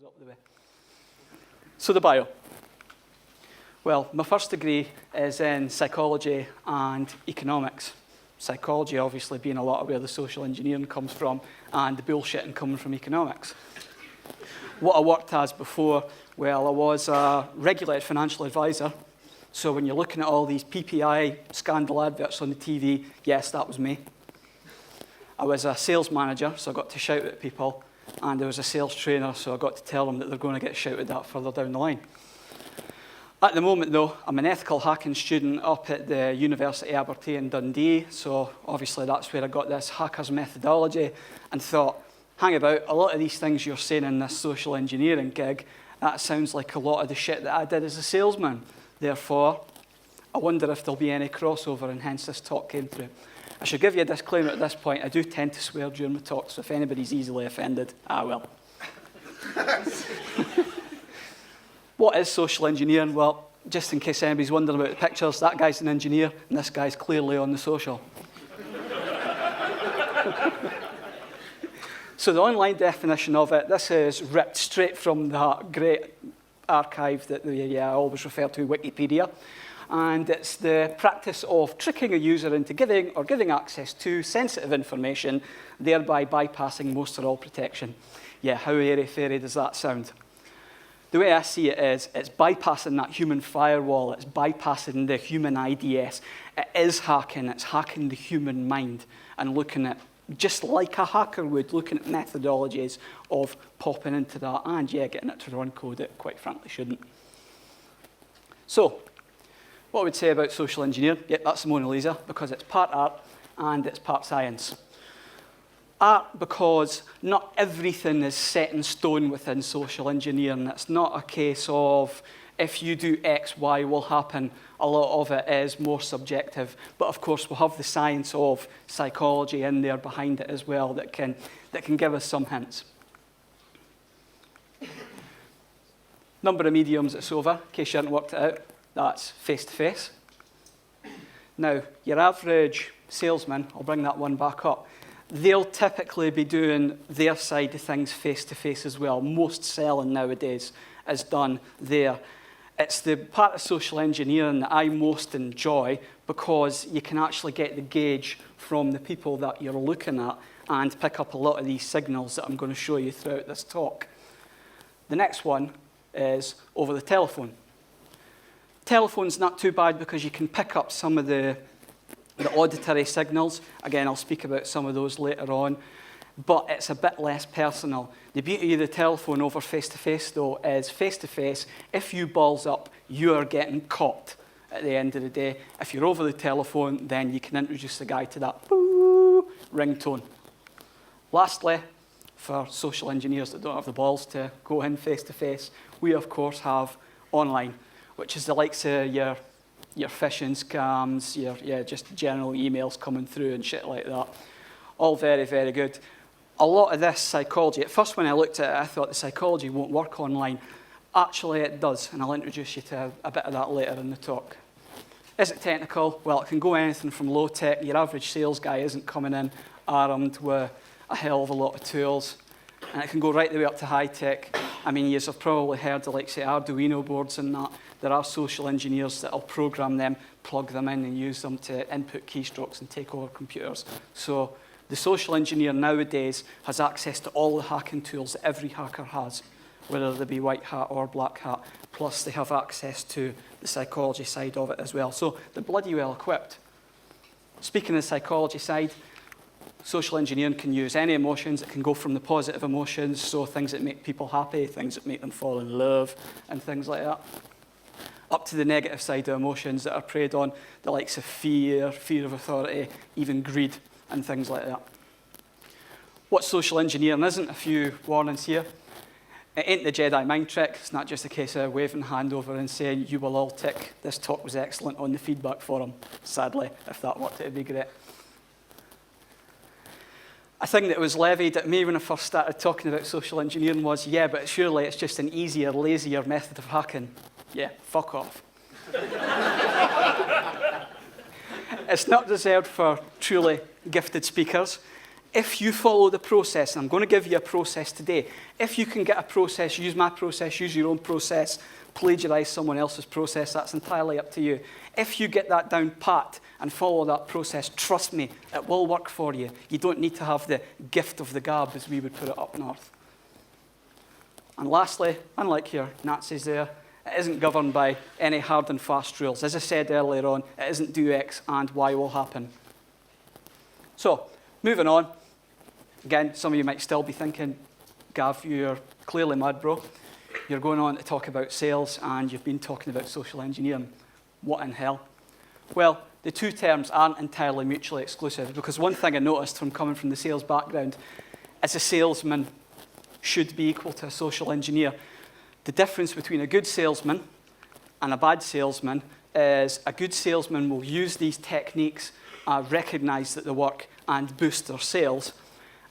up the way. So the bio. Well, my first degree is in psychology and economics. Psychology obviously being a lot of where the social engineering comes from, and the bullshitting coming from economics. What I worked as before, well, I was a regulated financial advisor. So when you're looking at all these PPI scandal adverts on the TV, yes, that was me. I was a sales manager, so I got to shout at people. And I was a sales trainer, so I got to tell them that they're going to get shouted at further down the line. At the moment, though, I'm an ethical hacking student up at the University of Aberdeen, Dundee. So obviously that's where I got this hackers methodology and thought, hang about, a lot of these things you're saying in this social engineering gig, that sounds like a lot of the shit that I did as a salesman. Therefore, I wonder if there'll be any crossover, and hence this talk came through. I should give you a disclaimer at this point. I do tend to swear during my talk, so if anybody's easily offended, I will. What is social engineering? Well, just in case anybody's wondering about the pictures, that guy's an engineer, and this guy's clearly on the social. So the online definition of it, this is ripped straight from that great archive that I always refer to, Wikipedia. And it's the practice of tricking a user into giving access to sensitive information, thereby bypassing most or all protection. Yeah, how airy-fairy does that sound? The way I see it is, it's bypassing that human firewall, it's bypassing the human IDS. It is hacking, it's hacking the human mind and looking at, just like a hacker would, looking at methodologies of popping into that and, yeah, getting it to run code it quite frankly shouldn't. So, what I would say about social engineering, yeah, that's the Mona Lisa, because it's part art and it's part science. Art because not everything is set in stone within social engineering. It's not a case of if you do X, Y will happen. A lot of it is more subjective. But of course, we'll have the science of psychology in there behind it as well that can give us some hints. Number of mediums at SOVA, in case you hadn't worked it out. That's face-to-face. Now, your average salesman, I'll bring that one back up, they'll typically be doing their side of things face-to-face as well. Most selling nowadays is done there. It's the part of social engineering that I most enjoy because you can actually get the gauge from the people that you're looking at and pick up a lot of these signals that I'm going to show you throughout this talk. The next one is over the telephone. Telephone's not too bad because you can pick up some of the auditory signals. Again, I'll speak about some of those later on. But it's a bit less personal. The beauty of the telephone over face-to-face, though, is face-to-face, if you balls up, you are getting caught at the end of the day. If you're over the telephone, then you can introduce the guy to that boo ringtone. Lastly, for social engineers that don't have the balls to go in face-to-face, we, of course, have online, which is the likes of your phishing scams, your just general emails coming through and shit like that. All very, very good. A lot of this psychology, at first when I looked at it, I thought the psychology won't work online. Actually, it does, and I'll introduce you to a bit of that later in the talk. Is it technical? Well, it can go anything from low tech. Your average sales guy isn't coming in armed with a hell of a lot of tools. And it can go right the way up to high tech. I mean, you've probably heard of, like, say, Arduino boards and that. There are social engineers that will program them, plug them in, and use them to input keystrokes and take over computers. So the social engineer nowadays has access to all the hacking tools that every hacker has, whether they be white hat or black hat. Plus, they have access to the psychology side of it as well. So they're bloody well equipped. Speaking of the psychology side, social engineering can use any emotions. It can go from the positive emotions, so things that make people happy, things that make them fall in love, and things like that, up to the negative side of emotions that are preyed on, the likes of fear, fear of authority, even greed, and things like that. What social engineering isn't, a few warnings here. It ain't the Jedi mind trick. It's not just a case of waving a hand over and saying, you will all tick. This talk was excellent on the feedback forum. Sadly, if that worked, it would be great. A thing that was levied at me when I first started talking about social engineering was, yeah, but surely it's just an easier, lazier method of hacking. Yeah, fuck off. It's not reserved for truly gifted speakers. If you follow the process, and I'm going to give you a process today, if you can get a process, use my process, use your own process, plagiarize someone else's process, that's entirely up to you. If you get that down pat and follow that process, trust me, it will work for you. You don't need to have the gift of the gab, as we would put it up north. And lastly, unlike your Nazis there, it isn't governed by any hard and fast rules. As I said earlier on, it isn't do X and Y will happen. So, moving on. Again, some of you might still be thinking, Gav, you're clearly mad, bro. You're going on to talk about sales and you've been talking about social engineering. What in hell? Well, the two terms aren't entirely mutually exclusive, because one thing I noticed from coming from the sales background is a salesman should be equal to a social engineer. The difference between a good salesman and a bad salesman is a good salesman will use these techniques, recognize that they work, and boost their sales.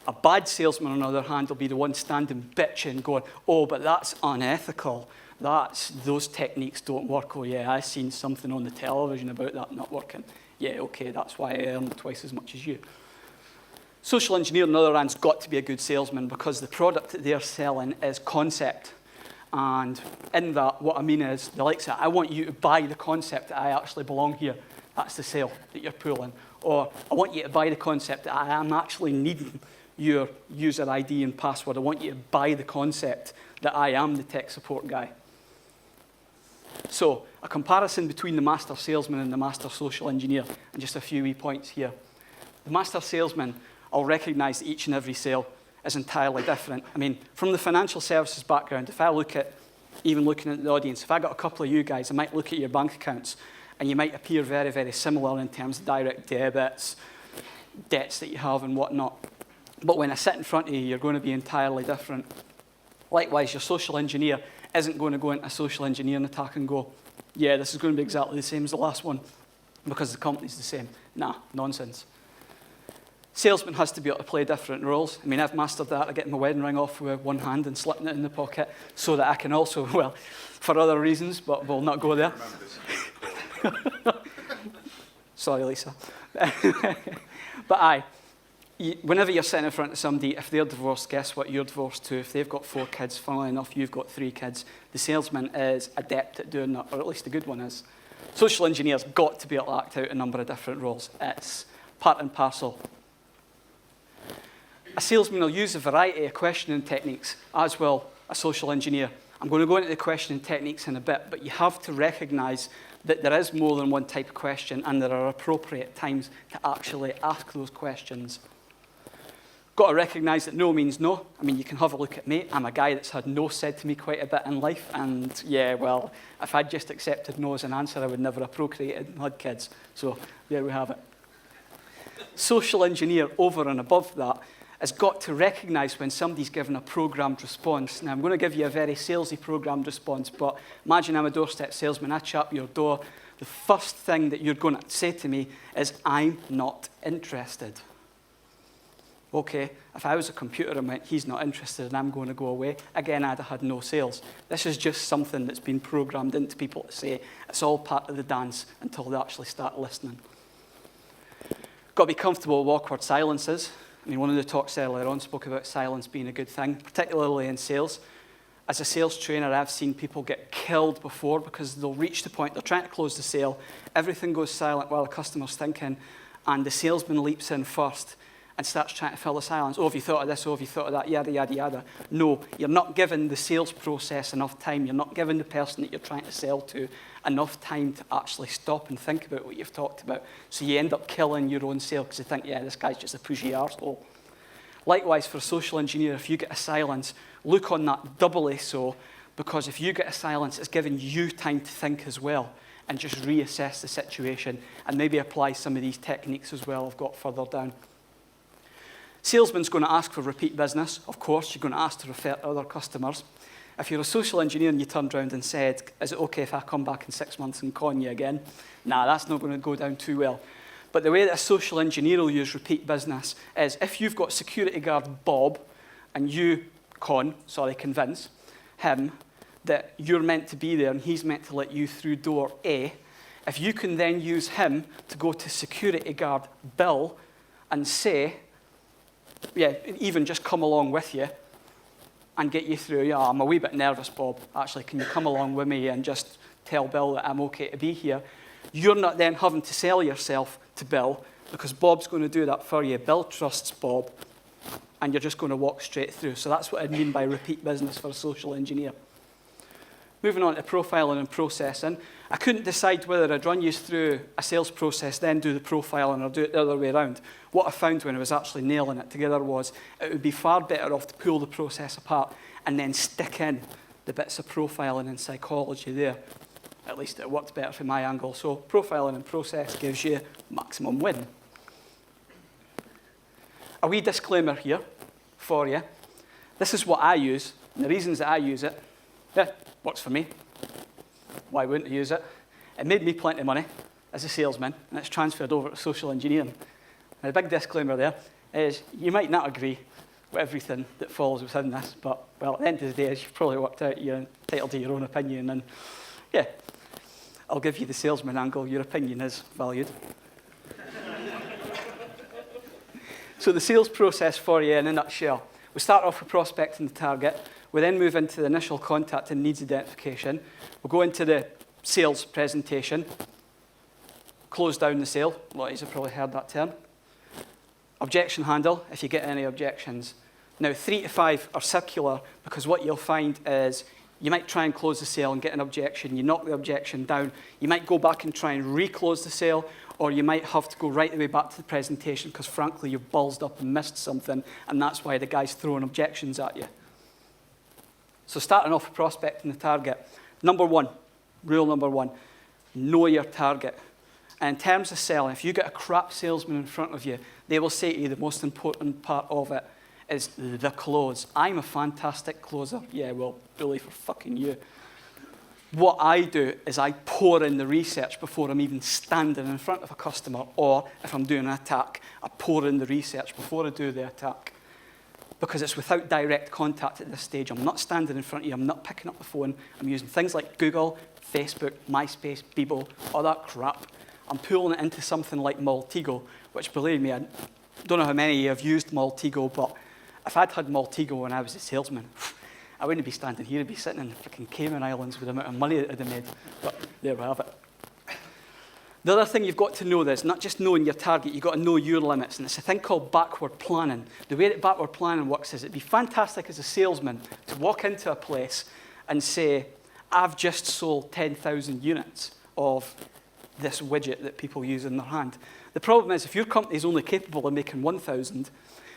A bad salesman, on the other hand, will be the one standing bitching, going, oh, but that's unethical. Those techniques don't work. Oh, yeah, I've seen something on the television about that not working. Yeah, okay, that's why I earn twice as much as you. Social engineer, on the other hand, has got to be a good salesman because the product that they're selling is concept. And in that, what I mean is, the likes of, I want you to buy the concept that I actually belong here. That's the sale that you're pulling. Or, I want you to buy the concept that I am actually needing your user ID and password. I want you to buy the concept that I am the tech support guy. So, a comparison between the master salesman and the master social engineer, and just a few wee points here. The master salesman, I'll recognize that each and every sale is entirely different. I mean, from the financial services background, if I look at, even looking at the audience, if I got a couple of you guys, I might look at your bank accounts, and you might appear very, very similar in terms of direct debits, debts that you have and whatnot. But when I sit in front of you, you're going to be entirely different. Likewise, your social engineer isn't going to go into a social engineering attack and go, yeah, this is going to be exactly the same as the last one because the company's the same. Nah, nonsense. Salesman has to be able to play different roles. I mean, I've mastered that. I get my wedding ring off with one hand and slipping it in the pocket so that I can also, well, for other reasons, but we'll not go there. Sorry, Lisa. But whenever you're sitting in front of somebody, if they're divorced, guess what? You're divorced too. If they've got 4 kids, funnily enough, you've got 3 kids. The salesman is adept at doing that, or at least the good one is. Social engineer's got to be able to act out a number of different roles. It's part and parcel. A salesman will use a variety of questioning techniques, as will a social engineer. I'm going to go into the questioning techniques in a bit, but you have to recognize that there is more than one type of question, and there are appropriate times to actually ask those questions. Got to recognize that no means no. I mean, you can have a look at me. I'm a guy that's had no said to me quite a bit in life, and yeah, well, if I'd just accepted no as an answer, I would never have procreated and had kids. So there we have it. Social engineer, over and above that, has got to recognize when somebody's given a programmed response. Now, I'm going to give you a very salesy programmed response, but imagine I'm a doorstep salesman. I chap your door. The first thing that you're going to say to me is, I'm not interested. Okay, if I was a computer and went, he's not interested and I'm going to go away, again, I'd have had no sales. This is just something that's been programmed into people to say it's all part of the dance until they actually start listening. Got to be comfortable with awkward silences. I mean, one of the talks earlier on spoke about silence being a good thing, particularly in sales. As a sales trainer, I've seen people get killed before because they'll reach the point, they're trying to close the sale, everything goes silent while the customer's thinking, and the salesman leaps in first and starts trying to fill the silence. Oh, have you thought of this? Oh, have you thought of that? Yada, yada, yada. No, you're not giving the sales process enough time. You're not giving the person that you're trying to sell to enough time to actually stop and think about what you've talked about. So you end up killing your own sale because you think, yeah, this guy's just a pushy arsehole. Likewise, for a social engineer, if you get a silence, look on that doubly so, because if you get a silence, it's giving you time to think as well and just reassess the situation and maybe apply some of these techniques as well I've got further down. Salesman's going to ask for repeat business. Of course, you're going to ask to refer to other customers. If you're a social engineer and you turned around and said, is it okay if I come back in 6 months and con you again? Nah, that's not going to go down too well. But the way that a social engineer will use repeat business is if you've got security guard Bob and you convince him that you're meant to be there and he's meant to let you through door A, if you can then use him to go to security guard Bill and say, even just come along with you and get you through. Yeah, I'm a wee bit nervous, Bob. Actually, can you come along with me and just tell Bill that I'm okay to be here? You're not then having to sell yourself to Bill because Bob's going to do that for you. Bill trusts Bob, and you're just going to walk straight through. So that's what I mean by repeat business for a social engineer. Moving on to profiling and processing, I couldn't decide whether I'd run you through a sales process, then do the profiling, or do it the other way around. What I found when I was actually nailing it together was it would be far better off to pull the process apart and then stick in the bits of profiling and psychology there. At least it worked better from my angle. So profiling and process gives you maximum win. A wee disclaimer here for you. This is what I use, and the reasons that I use it, works for me. Why wouldn't I use it? It made me plenty of money as a salesman, and it's transferred over to social engineering. And the big disclaimer there is you might not agree with everything that falls within this, but, well, at the end of the day, as you've probably worked out, you're entitled to your own opinion, and, yeah, I'll give you the salesman angle. Your opinion is valued. So the sales process for you in a nutshell. We start off with prospecting the target. We then move into the initial contact and needs identification. We'll go into the sales presentation, close down the sale. A lot of you have probably heard that term. Objection handle, if you get any objections. Now, 3 to 5 are circular because what you'll find is you might try and close the sale and get an objection. You knock the objection down. You might go back and try and reclose the sale, or you might have to go right the way back to the presentation because, frankly, you've ballsed up and missed something, and that's why the guy's throwing objections at you. So starting off with prospecting the target. Rule number one, know your target. And in terms of selling, if you get a crap salesman in front of you, they will say to you the most important part of it is the close. I'm a fantastic closer. Yeah, well, bully for fucking you. What I do is I pour in the research before I'm even standing in front of a customer, or if I'm doing an attack, I pour in the research before I do the attack. Because it's without direct contact at this stage. I'm not standing in front of you. I'm not picking up the phone. I'm using things like Google, Facebook, MySpace, Bebo, all that crap. I'm pulling it into something like Maltego, which, believe me, I don't know how many of you have used Maltego, but if I'd had Maltego when I was a salesman, I wouldn't be standing here. I'd be sitting in the freaking Cayman Islands with the amount of money that I'd have made. But there we have it. The other thing you've got to know is not just knowing your target, you've got to know your limits, and it's a thing called backward planning. The way that backward planning works is it'd be fantastic as a salesman to walk into a place and say, I've just sold 10,000 units of this widget that people use in their hand. The problem is if your company is only capable of making 1,000,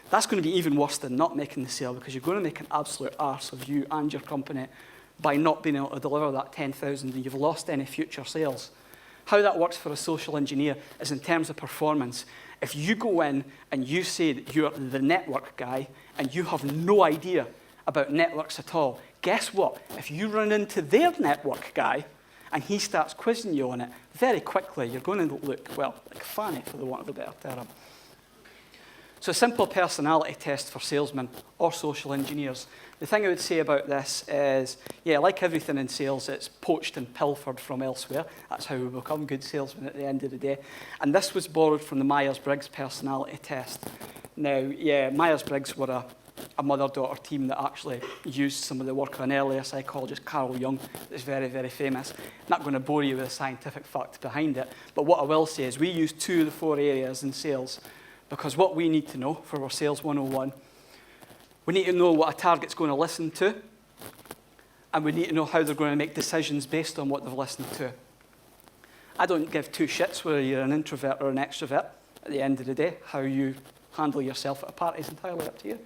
that's going to be even worse than not making the sale because you're going to make an absolute arse of you and your company by not being able to deliver that 10,000 and you've lost any future sales. How that works for a social engineer is in terms of performance. If you go in and you say that you're the network guy and you have no idea about networks at all, guess what? If you run into their network guy and he starts quizzing you on it, very quickly you're going to look, well, like Fanny, for the want of a better term. So a simple personality test for salesmen or social engineers. The thing I would say about this is, yeah, like everything in sales, it's poached and pilfered from elsewhere. That's how we become good salesmen at the end of the day. And this was borrowed from the Myers-Briggs personality test. Now, yeah, Myers-Briggs were a mother-daughter team that actually used some of the work of an earlier psychologist, Carl Jung, that's very, very famous. I'm not going to bore you with the scientific fact behind it, but what I will say is we use 2 of the 4 areas in sales because what we need to know for our Sales 101, we need to know what a target's going to listen to, and we need to know how they're going to make decisions based on what they've listened to. I don't give 2 shits whether you're an introvert or an extrovert. At the end of the day, how you handle yourself at a party is entirely up to you.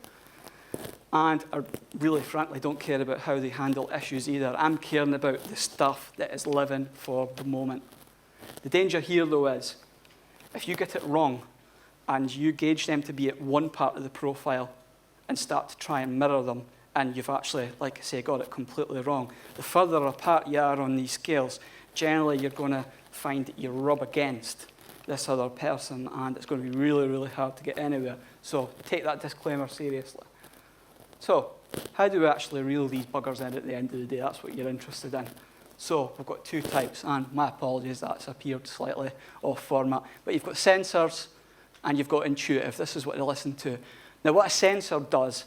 And I really, frankly, don't care about how they handle issues either. I'm caring about the stuff that is living for the moment. The danger here, though, is if you get it wrong and you gauge them to be at one part of the profile and start to try and mirror them, and you've actually, like I say, got it completely wrong, the further apart you are on these scales, generally you're going to find that you rub against this other person, and it's going to be really, really hard to get anywhere. So take that disclaimer seriously. So how do we actually reel these buggers in at the end of the day? That's what you're interested in. So we've got 2 types, and my apologies, that's appeared slightly off format. But you've got sensors, and you've got intuitive. This is what they listen to. Now, what a sensor does,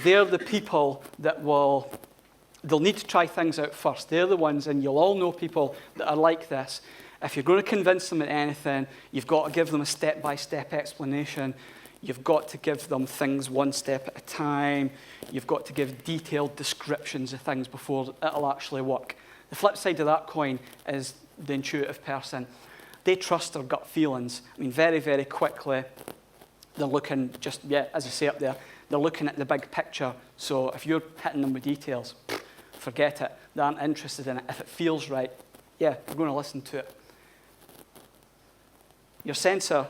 they're the people that they'll need to try things out first. They're the ones, and you'll all know people that are like this. If you're going to convince them of anything, you've got to give them a step-by-step explanation. You've got to give them things one step at a time. You've got to give detailed descriptions of things before it'll actually work. The flip side of that coin is the intuitive person. They trust their gut feelings. I mean, very, very quickly, they're looking as I say up there, they're looking at the big picture. So if you're hitting them with details, forget it. They aren't interested in it. If it feels right, they're going to listen to it. Your sensor,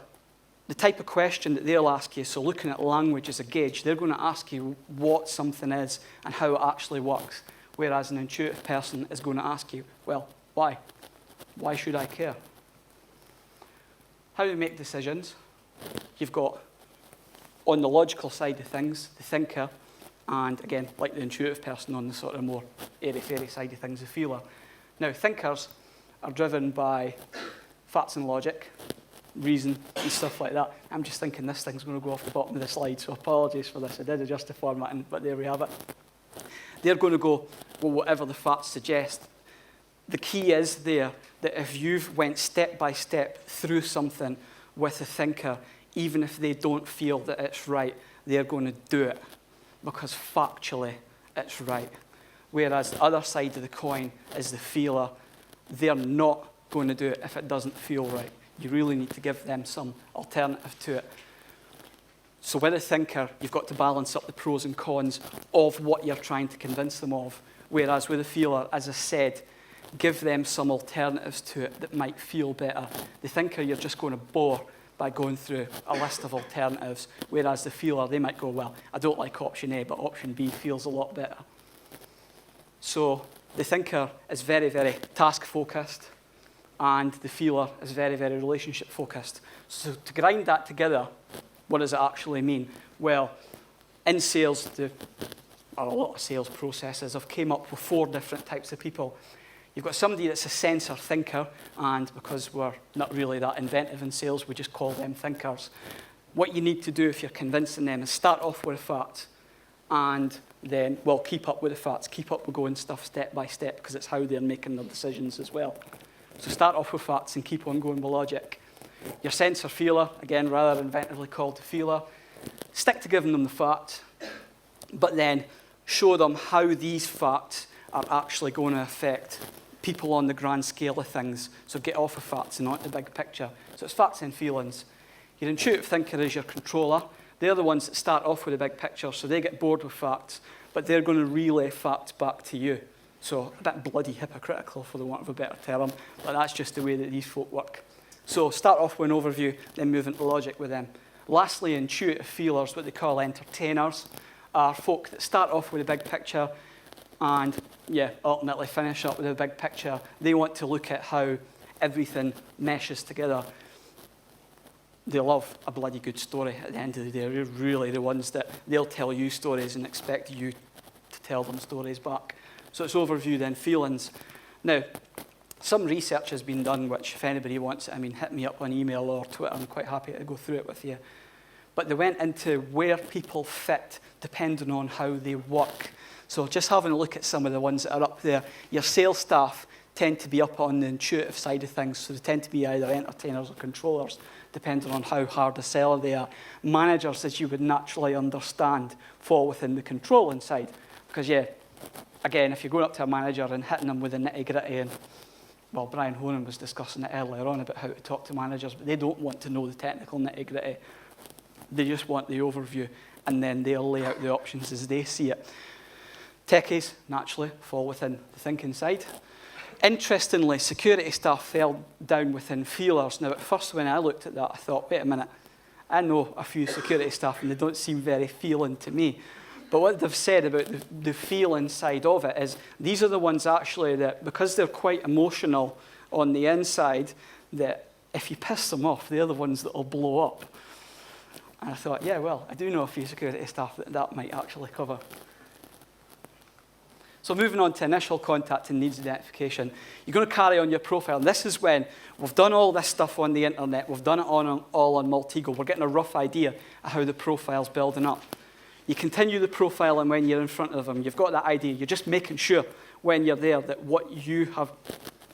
the type of question that they'll ask you, so looking at language as a gauge, they're going to ask you what something is and how it actually works, whereas an intuitive person is going to ask you, well, why? Why should I care? How do you make decisions? You've got, on the logical side of things, the thinker, and again, like the intuitive person on the sort of more airy-fairy side of things, the feeler. Now, thinkers are driven by facts and logic, reason, and stuff like that. I'm just thinking this thing's going to go off the bottom of the slide, so apologies for this. I did adjust the formatting, but there we have it. They're going to go, well, whatever the facts suggest. The key is there that if you've went step by step through something with a thinker, even if they don't feel that it's right, they're going to do it because factually it's right. Whereas the other side of the coin is the feeler. They're not going to do it if it doesn't feel right. You really need to give them some alternative to it. So with a thinker, you've got to balance up the pros and cons of what you're trying to convince them of. Whereas with a feeler, as I said, give them some alternatives to it that might feel better. The thinker, you're just going to bore by going through a list of alternatives. Whereas the feeler, they might go, well, I don't like option A, but option B feels a lot better. So the thinker is very, very task-focused, and the feeler is very, very relationship-focused. So to grind that together, what does it actually mean? Well, in sales, or a lot of sales processes, I've came up with 4 different types of people. You've got somebody that's a sensor thinker, and because we're not really that inventive in sales, we just call them thinkers. What you need to do if you're convincing them is start off with a fact, and then, well, keep up with the facts, keep up with going stuff step by step, because it's how they're making their decisions as well. So start off with facts and keep on going with logic. Your sensor feeler, again, rather inventively called the feeler, stick to giving them the facts, but then show them how these facts are actually going to affect people on the grand scale of things. So get off of facts and onto the big picture. So it's facts and feelings. Your intuitive thinker is your controller. They're the ones that start off with the big picture, so they get bored with facts, but they're going to relay facts back to you. So a bit bloody hypocritical, for the want of a better term, but that's just the way that these folk work. So start off with an overview, then move into logic with them. Lastly, intuitive feelers, what they call entertainers, are folk that start off with a big picture and, ultimately finish up with a big picture. They want to look at how everything meshes together. They love a bloody good story at the end of the day. They're really the ones that they'll tell you stories and expect you to tell them stories back. So it's overview, then feelings. Now, some research has been done, which if anybody wants it, hit me up on email or Twitter. I'm quite happy to go through it with you. But they went into where people fit depending on how they work. So just having a look at some of the ones that are up there. Your sales staff tend to be up on the intuitive side of things, so they tend to be either entertainers or controllers, depending on how hard a seller they are. Managers, as you would naturally understand, fall within the controlling side. Because, again, if you're going up to a manager and hitting them with the nitty-gritty, and, well, Brian Honan was discussing it earlier on about how to talk to managers, but they don't want to know the technical nitty-gritty. They just want the overview, and then they'll lay out the options as they see it. Techies, naturally, fall within the thinking side. Interestingly, security staff fell down within feelers. Now, at first, when I looked at that, I thought, wait a minute, I know a few security staff, and they don't seem very feeling to me. But what they've said about the feeling side of it is these are the ones actually that, because they're quite emotional on the inside, that if you piss them off, they're the ones that will blow up. And I thought, I do know a few security staff that might actually cover. So moving on to initial contact and needs identification, you're going to carry on your profile. And this is when we've done all this stuff on the internet, we've done it all on Maltego, we're getting a rough idea of how the profile's building up. You continue the profile, and when you're in front of them, you've got that idea. You're just making sure when you're there that what you have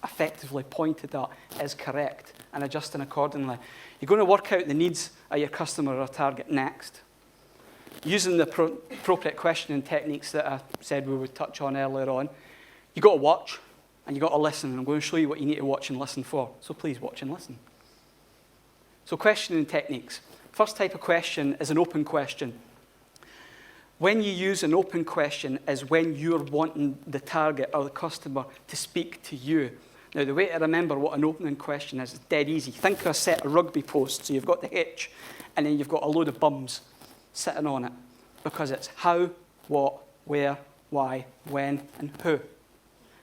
effectively pointed at is correct and adjusting accordingly. You're going to work out the needs of your customer or target next, using the appropriate questioning techniques that I said we would touch on earlier on. You've got to watch and you've got to listen. And I'm going to show you what you need to watch and listen for. So please watch and listen. So questioning techniques. First type of question is an open question. When you use an open question is when you're wanting the target or the customer to speak to you. Now, the way to remember what an opening question is dead easy. Think of a set of rugby posts. So you've got the hitch, and then you've got a load of bums sitting on it, because it's how, what, where, why, when, and who.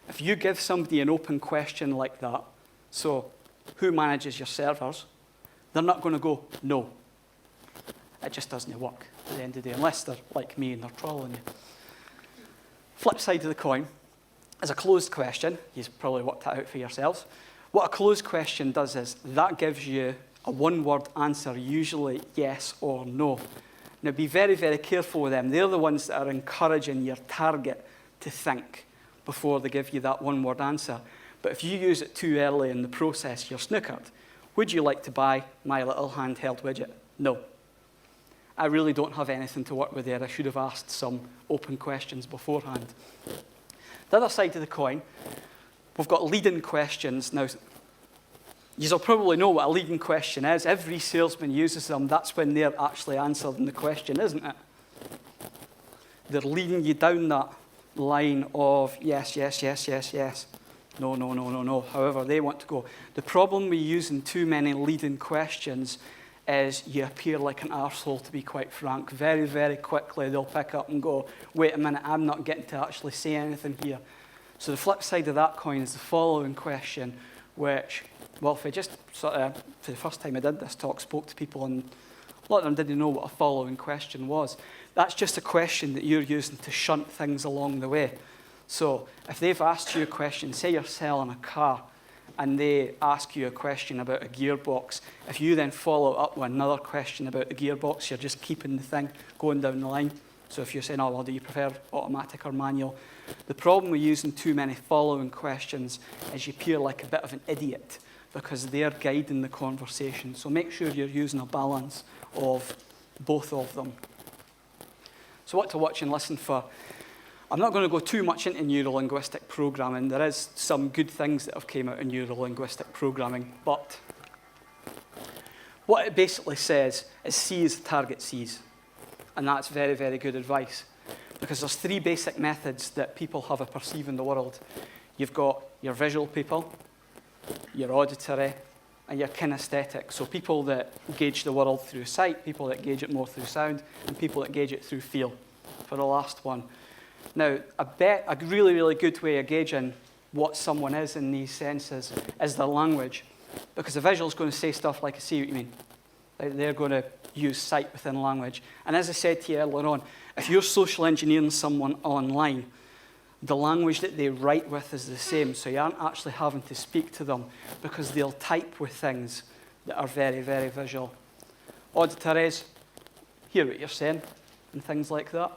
If you give somebody an open question like that, so who manages your servers, they're not going to go, no. It just doesn't work at the end of the day, unless they're like me and they're trolling you. Flip side of the coin is a closed question. You've probably worked that out for yourselves. What a closed question does is that gives you a one-word answer, usually yes or no. Now, be very, very careful with them. They're the ones that are encouraging your target to think before they give you that one-word answer. But if you use it too early in the process, you're snookered. Would you like to buy my little handheld widget? No. I really don't have anything to work with there. I should have asked some open questions beforehand. The other side of the coin, we've got leading questions. Now, you'll probably know what a leading question is. Every salesman uses them. That's when they're actually answering the question, isn't it? They're leading you down that line of yes, yes, yes, yes, yes. No, no, no, no, no. However they want to go. The problem with using too many leading questions is you appear like an arsehole, to be quite frank. Very, very quickly they'll pick up and go, wait a minute, I'm not getting to actually say anything here. So the flip side of that coin is the following question, which, well, if I just sort of, for the first time I did this talk, spoke to people, and a lot of them didn't know what a following question was. That's just a question that you're using to shunt things along the way. So if they've asked you a question, say you're selling a car, and they ask you a question about a gearbox, if you then follow up with another question about the gearbox, you're just keeping the thing going down the line. So if you're saying, oh, well, do you prefer automatic or manual? The problem with using too many following questions is you appear like a bit of an idiot because they're guiding the conversation. So make sure you're using a balance of both of them. So what to watch and listen for? I'm not going to go too much into neuro-linguistic programming. There is some good things that have came out of neuro-linguistic programming, but what it basically says is see as the target sees. And that's very, very good advice, because there's three basic methods that people have of perceiving the world. You've got your visual people, your auditory, and your kinesthetic. So people that gauge the world through sight, people that gauge it more through sound, and people that gauge it through feel, for the last one. Now, a really, really good way of gauging what someone is in these senses is their language, because the visual is going to say stuff like, I see what you mean. They're going to use sight within language. And as I said to you earlier on, if you're social engineering someone online, the language that they write with is the same, so you aren't actually having to speak to them, because they'll type with things that are very, very visual. Auditories, hear what you're saying, and things like that.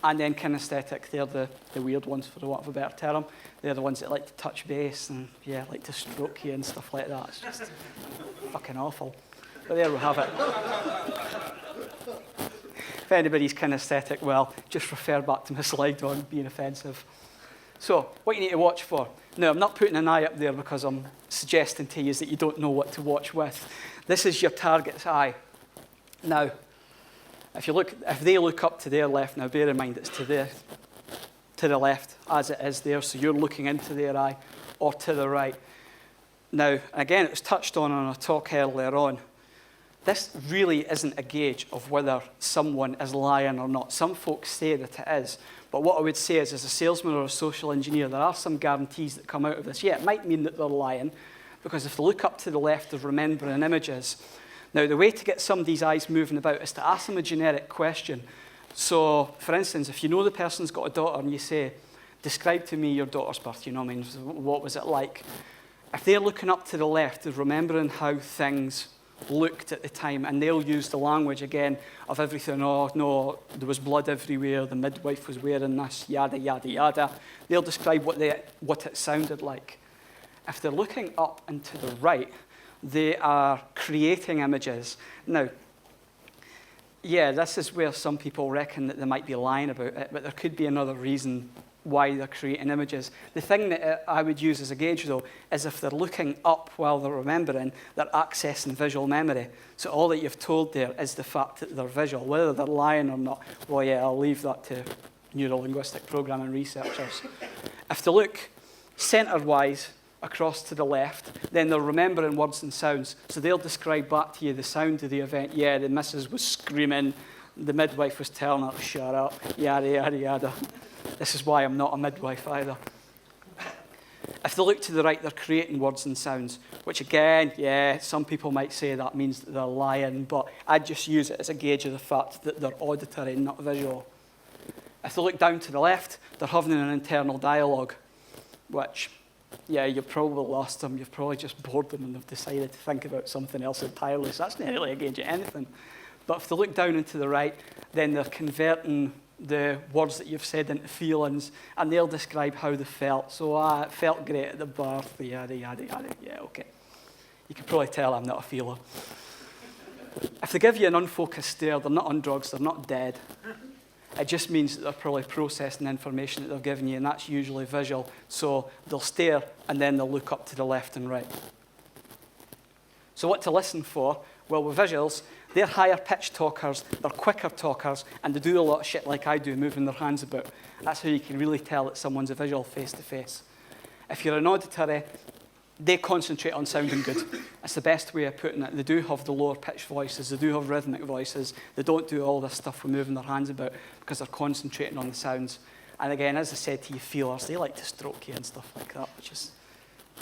And then kinesthetic, they're the weird ones, for the want of a better term. They're the ones that like to touch base and, yeah, like to stroke you and stuff like that. It's just fucking awful. But there we have it. If anybody's kinesthetic, well, just refer back to my slide on being offensive. So, what you need to watch for. Now, I'm not putting an eye up there because I'm suggesting to you that you don't know what to watch with. This is your target's eye. Now, if they look up to their left, now bear in mind it's to the left as it is there, so you're looking into their eye, or to the right. Now, again, it was touched on a talk earlier on. This really isn't a gauge of whether someone is lying or not. Some folks say that it is, but what I would say is, as a salesman or a social engineer, there are some guarantees that come out of this. Yeah, it might mean that they're lying, because if they look up to the left of remembering images. Now, the way to get somebody's eyes moving about is to ask them a generic question So, for instance, if you know the person's got a daughter and you say, describe to me your daughter's birth, you know what I mean? What was it like? If they're looking up to the left, they're remembering how things looked at the time, and they'll use the language again of everything. Oh, no, there was blood everywhere, the midwife was wearing this, yada, yada, yada. They'll describe what it sounded like. If they're looking up and to the right, they are creating images. Now, yeah, this is where some people reckon that they might be lying about it, but there could be another reason why they're creating images. The thing that I would use as a gauge, though, is if they're looking up while they're remembering, they're accessing visual memory. So all that you've told there is the fact that they're visual. Whether they're lying or not, well, yeah, I'll leave that to neuro-linguistic programming researchers. If they look centre-wise across to the left, then they're remembering words and sounds. So they'll describe back to you the sound of the event. Yeah, the missus was screaming. The midwife was telling her to shut up. Yada, yada, yada. This is why I'm not a midwife either. If they look to the right, they're creating words and sounds, which again, yeah, some people might say that means that they're lying, but I'd just use it as a gauge of the fact that they're auditory, not visual. If they look down to the left, they're having an internal dialogue, which, yeah, you've probably lost them, you've probably just bored them and they've decided to think about something else entirely, so that's not really a gauge of anything. But if they look down and to the right, then they're converting the words that you've said into feelings, and they'll describe how they felt. So, it felt great at the birth, yada, yada, yada. Yeah, okay. You can probably tell I'm not a feeler. If they give you an unfocused stare, they're not on drugs, they're not dead. It just means that they're probably processing information that they've given you, and that's usually visual. So they'll stare, and then they'll look up to the left and right. So what to listen for? Well, with visuals, they're higher-pitched talkers, they're quicker talkers, and they do a lot of shit like I do, moving their hands about. That's how you can really tell that someone's a visual face-to-face. If you're an auditory, they concentrate on sounding good. That's the best way of putting it. They do have the lower-pitched voices, they do have rhythmic voices, they don't do all this stuff with moving their hands about because they're concentrating on the sounds. And again, as I said to you feelers, they like to stroke you and stuff like that, which is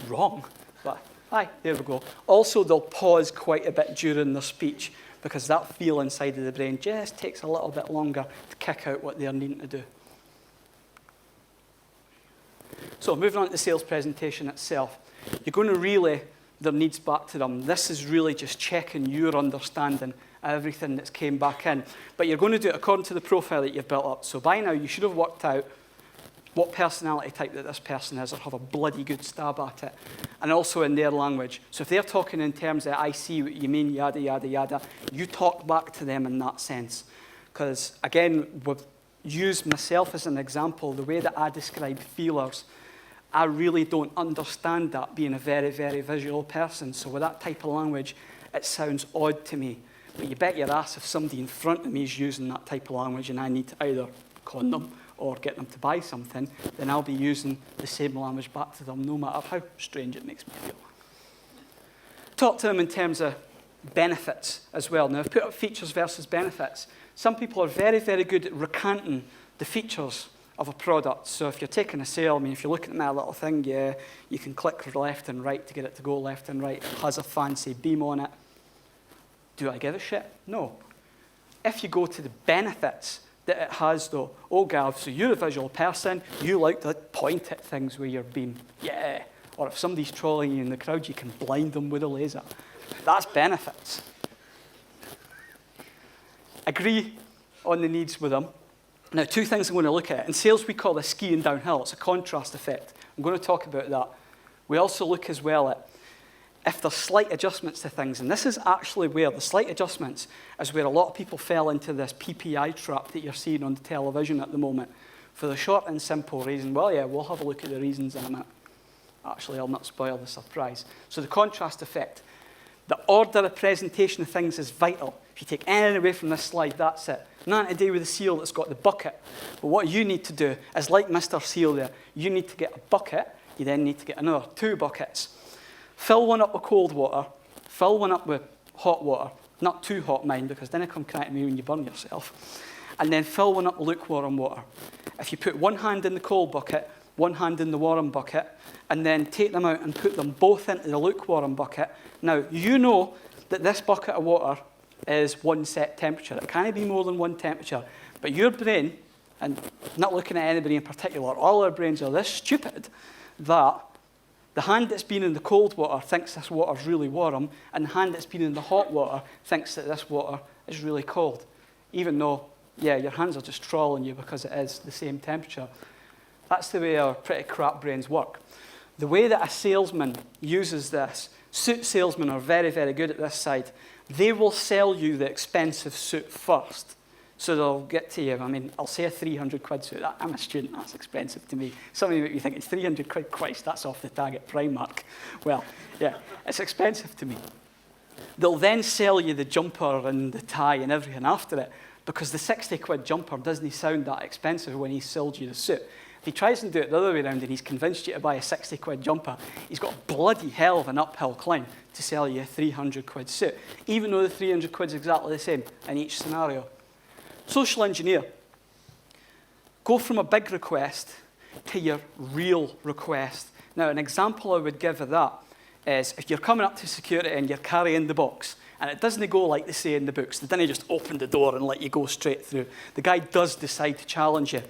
wrong, but aye, there we go. Also, they'll pause quite a bit during their speech, because that feel inside of the brain just takes a little bit longer to kick out what they're needing to do. So moving on to the sales presentation itself, you're going to relay their needs back to them. This is really just checking your understanding of everything that's came back in. But you're going to do it according to the profile that you've built up. So by now, you should have worked out what personality type that this person is, or have a bloody good stab at it, and also in their language. So if they're talking in terms of, I see what you mean, yada, yada, yada, you talk back to them in that sense. Because, again, we've used myself as an example, the way that I describe feelers, I really don't understand that being a very, very visual person. So with that type of language, it sounds odd to me. But you bet your ass if somebody in front of me is using that type of language and I need to either con them or get them to buy something, then I'll be using the same language back to them, no matter how strange it makes me feel. Talk to them in terms of benefits as well. Now, I've put up features versus benefits. Some people are very, very good at recanting the features of a product. So if you're taking a sale, I mean, if you're looking at my little thing, yeah, you can click left and right to get it to go left and right. It has a fancy beam on it. Do I give a shit? No. If you go to the benefits that it has, though, oh, Gav, so you're a visual person, you like to point at things with your beam. Yeah. Or if somebody's trolling you in the crowd, you can blind them with a laser. That's benefits. Agree on the needs with them. Now, two things I'm going to look at. In sales, we call this skiing downhill. It's a contrast effect. I'm going to talk about that. We also look as well at if there's slight adjustments to things. And this is actually where the slight adjustments is where a lot of people fell into this PPI trap that you're seeing on the television at the moment. For the short and simple reason, well, yeah, we'll have a look at the reasons in a minute. Actually, I'll not spoil the surprise. So the contrast effect. The order of presentation of things is vital. If you take anything away from this slide, that's it. Nothing to do with the seal that's got the bucket. But what you need to do is, like Mr. Seal there, you need to get a bucket. You then need to get another 2 buckets. Fill one up with cold water. Fill one up with hot water. Not too hot, mind, because then it come crying to me when you burn yourself. And then fill one up with lukewarm water. If you put one hand in the cold bucket, one hand in the warm bucket, and then take them out and put them both into the lukewarm bucket. Now, you know that this bucket of water is one set temperature. It can't be more than one temperature. But your brain, and not looking at anybody in particular, all our brains are this stupid that the hand that's been in the cold water thinks this water's really warm, and the hand that's been in the hot water thinks that this water is really cold. Even though, yeah, your hands are just trolling you because it is the same temperature. That's the way our pretty crap brains work. The way that a salesman uses this, suit salesmen are very, very good at this side. They will sell you the expensive suit first. So they'll get to you, I mean, I'll say a 300 quid suit. I'm a student, that's expensive to me. Some of you think it's 300 quid, Christ, that's off the tag at Primark. Well, yeah, it's expensive to me. They'll then sell you the jumper and the tie and everything after it, because the 60 quid jumper doesn't sound that expensive when he sold you the suit. If he tries and do it the other way around and he's convinced you to buy a 60 quid jumper, he's got a bloody hell of an uphill climb to sell you a 300 quid suit, even though the 300 quid's exactly the same in each scenario. Social engineer. Go from a big request to your real request. Now, an example I would give of that is if you're coming up to security and you're carrying the box, and it doesn't go like they say in the books. They don't just open the door and let you go straight through. The guy does decide to challenge you.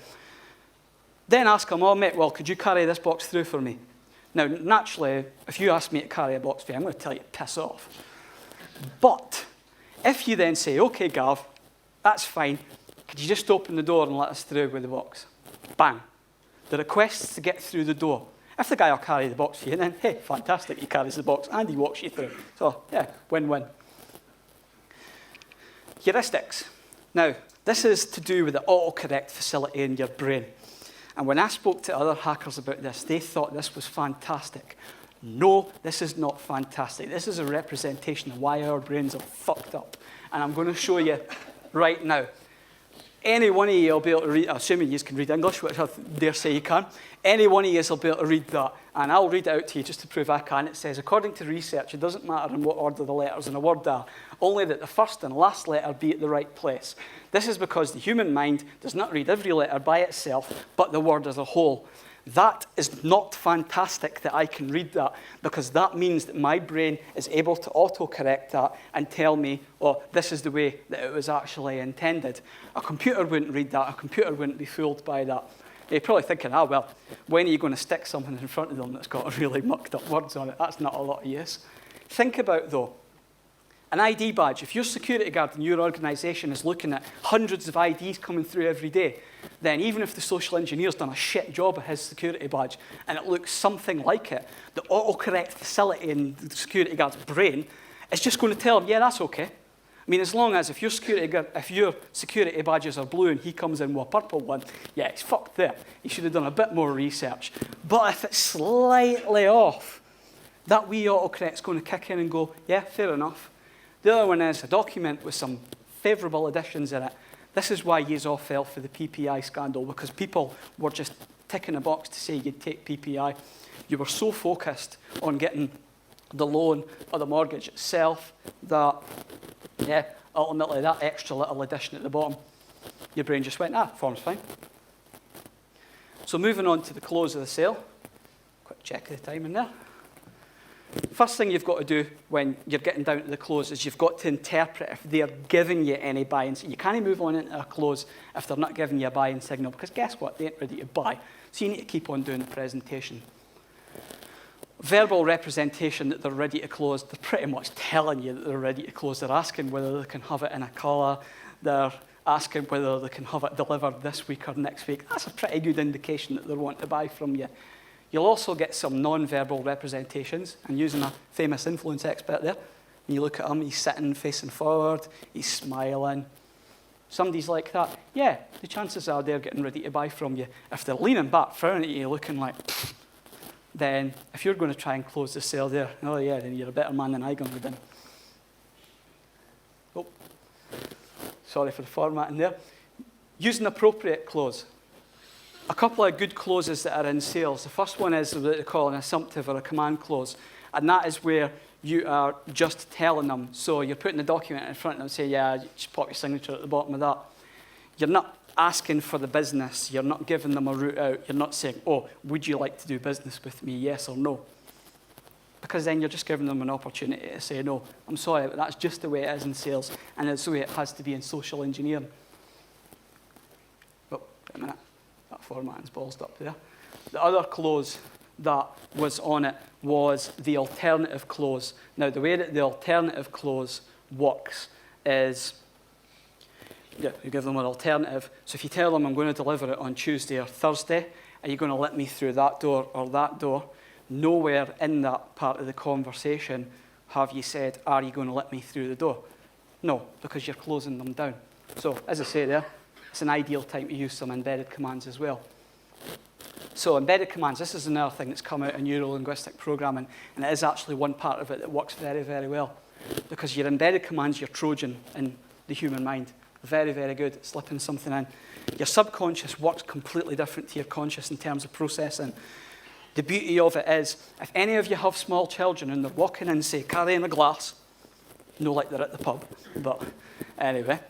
Then ask him, oh, mate, well, could you carry this box through for me? Now, naturally, if you ask me to carry a box for you, I'm going to tell you to piss off. But if you then say, OK, Gav, that's fine. Could you just open the door and let us through with the box? Bang. The request is to get through the door. If the guy will carry the box for you, then, hey, fantastic, he carries the box and he walks you through. So, yeah, win-win. Heuristics. Now, this is to do with the autocorrect facility in your brain. And when I spoke to other hackers about this, they thought this was fantastic. No, this is not fantastic. This is a representation of why our brains are fucked up. And I'm going to show you right now. Any one of you will be able to read, assuming you can read English, which I dare say you can, any one of you will be able to read that. And I'll read it out to you just to prove I can. It says, according to research, it doesn't matter in what order the letters in a word are, only that the first and last letter be at the right place. This is because the human mind does not read every letter by itself, but the word as a whole. That is not fantastic that I can read that, because that means that my brain is able to autocorrect that and tell me, oh, this is the way that it was actually intended. A computer wouldn't read that. A computer wouldn't be fooled by that. You're probably thinking, well, when are you going to stick something in front of them that's got really mucked up words on it? That's not a lot of use. Think about, though, an ID badge. If your security guard in your organisation is looking at hundreds of IDs coming through every day, then even if the social engineer's done a shit job of his security badge and it looks something like it, the autocorrect facility in the security guard's brain is just going to tell him, yeah, that's okay. I mean, as long as if your security badges are blue and he comes in with a purple one, yeah, it's fucked there. He should have done a bit more research. But if it's slightly off, that wee autocorrect's going to kick in and go, yeah, fair enough. The other one is a document with some favourable additions in it. This is why yous all fell for the PPI scandal, because people were just ticking a box to say you'd take PPI. You were so focused on getting the loan or the mortgage itself that, yeah, ultimately that extra little addition at the bottom, your brain just went, form's fine. So moving on to the close of the sale. Quick check of the time in there. First thing you've got to do when you're getting down to the close is you've got to interpret if they're giving you any buy-in. You can't move on into a close if they're not giving you a buy-in signal, because guess what? They ain't ready to buy. So you need to keep on doing the presentation. Verbal representation that they're ready to close, they're pretty much telling you that they're ready to close. They're asking whether they can have it in a colour. They're asking whether they can have it delivered this week or next week. That's a pretty good indication that they want to buy from you. You'll also get some non-verbal representations, and using a famous influence expert there, when you look at him, he's sitting facing forward, he's smiling. Somebody's like that, yeah, the chances are they're getting ready to buy from you. If they're leaning back, frowning at you, looking like, pfft, then if you're going to try and close the sale there, oh yeah, then you're a better man than I'm going to be. Oh, sorry for the formatting there. Use an appropriate close. A couple of good closes that are in sales. The first one is what they call an assumptive or a command close, and that is where you are just telling them. So you're putting the document in front of them and say, yeah, just pop your signature at the bottom of that. You're not asking for the business. You're not giving them a route out. You're not saying, oh, would you like to do business with me, yes or no? Because then you're just giving them an opportunity to say, no, I'm sorry, but that's just the way it is in sales, and it's the way it has to be in social engineering. Wait a minute, that formatting's ballsed up there. The other clause that was on it was the alternative clause. Now, the way that the alternative clause works is, you give them an alternative. So if you tell them I'm going to deliver it on Tuesday or Thursday, are you going to let me through that door or that door? Nowhere in that part of the conversation have you said, are you going to let me through the door? No, because you're closing them down. So, as I say there, it's an ideal time to use some embedded commands as well. So embedded commands, this is another thing that's come out in neuro-linguistic programming, and it is actually one part of it that works very, very well. Because your embedded commands, your Trojan in the human mind, very, very good at slipping something in. Your subconscious works completely different to your conscious in terms of processing. The beauty of it is, if any of you have small children and they're walking in, say, carrying a glass, no like they're at the pub, but anyway,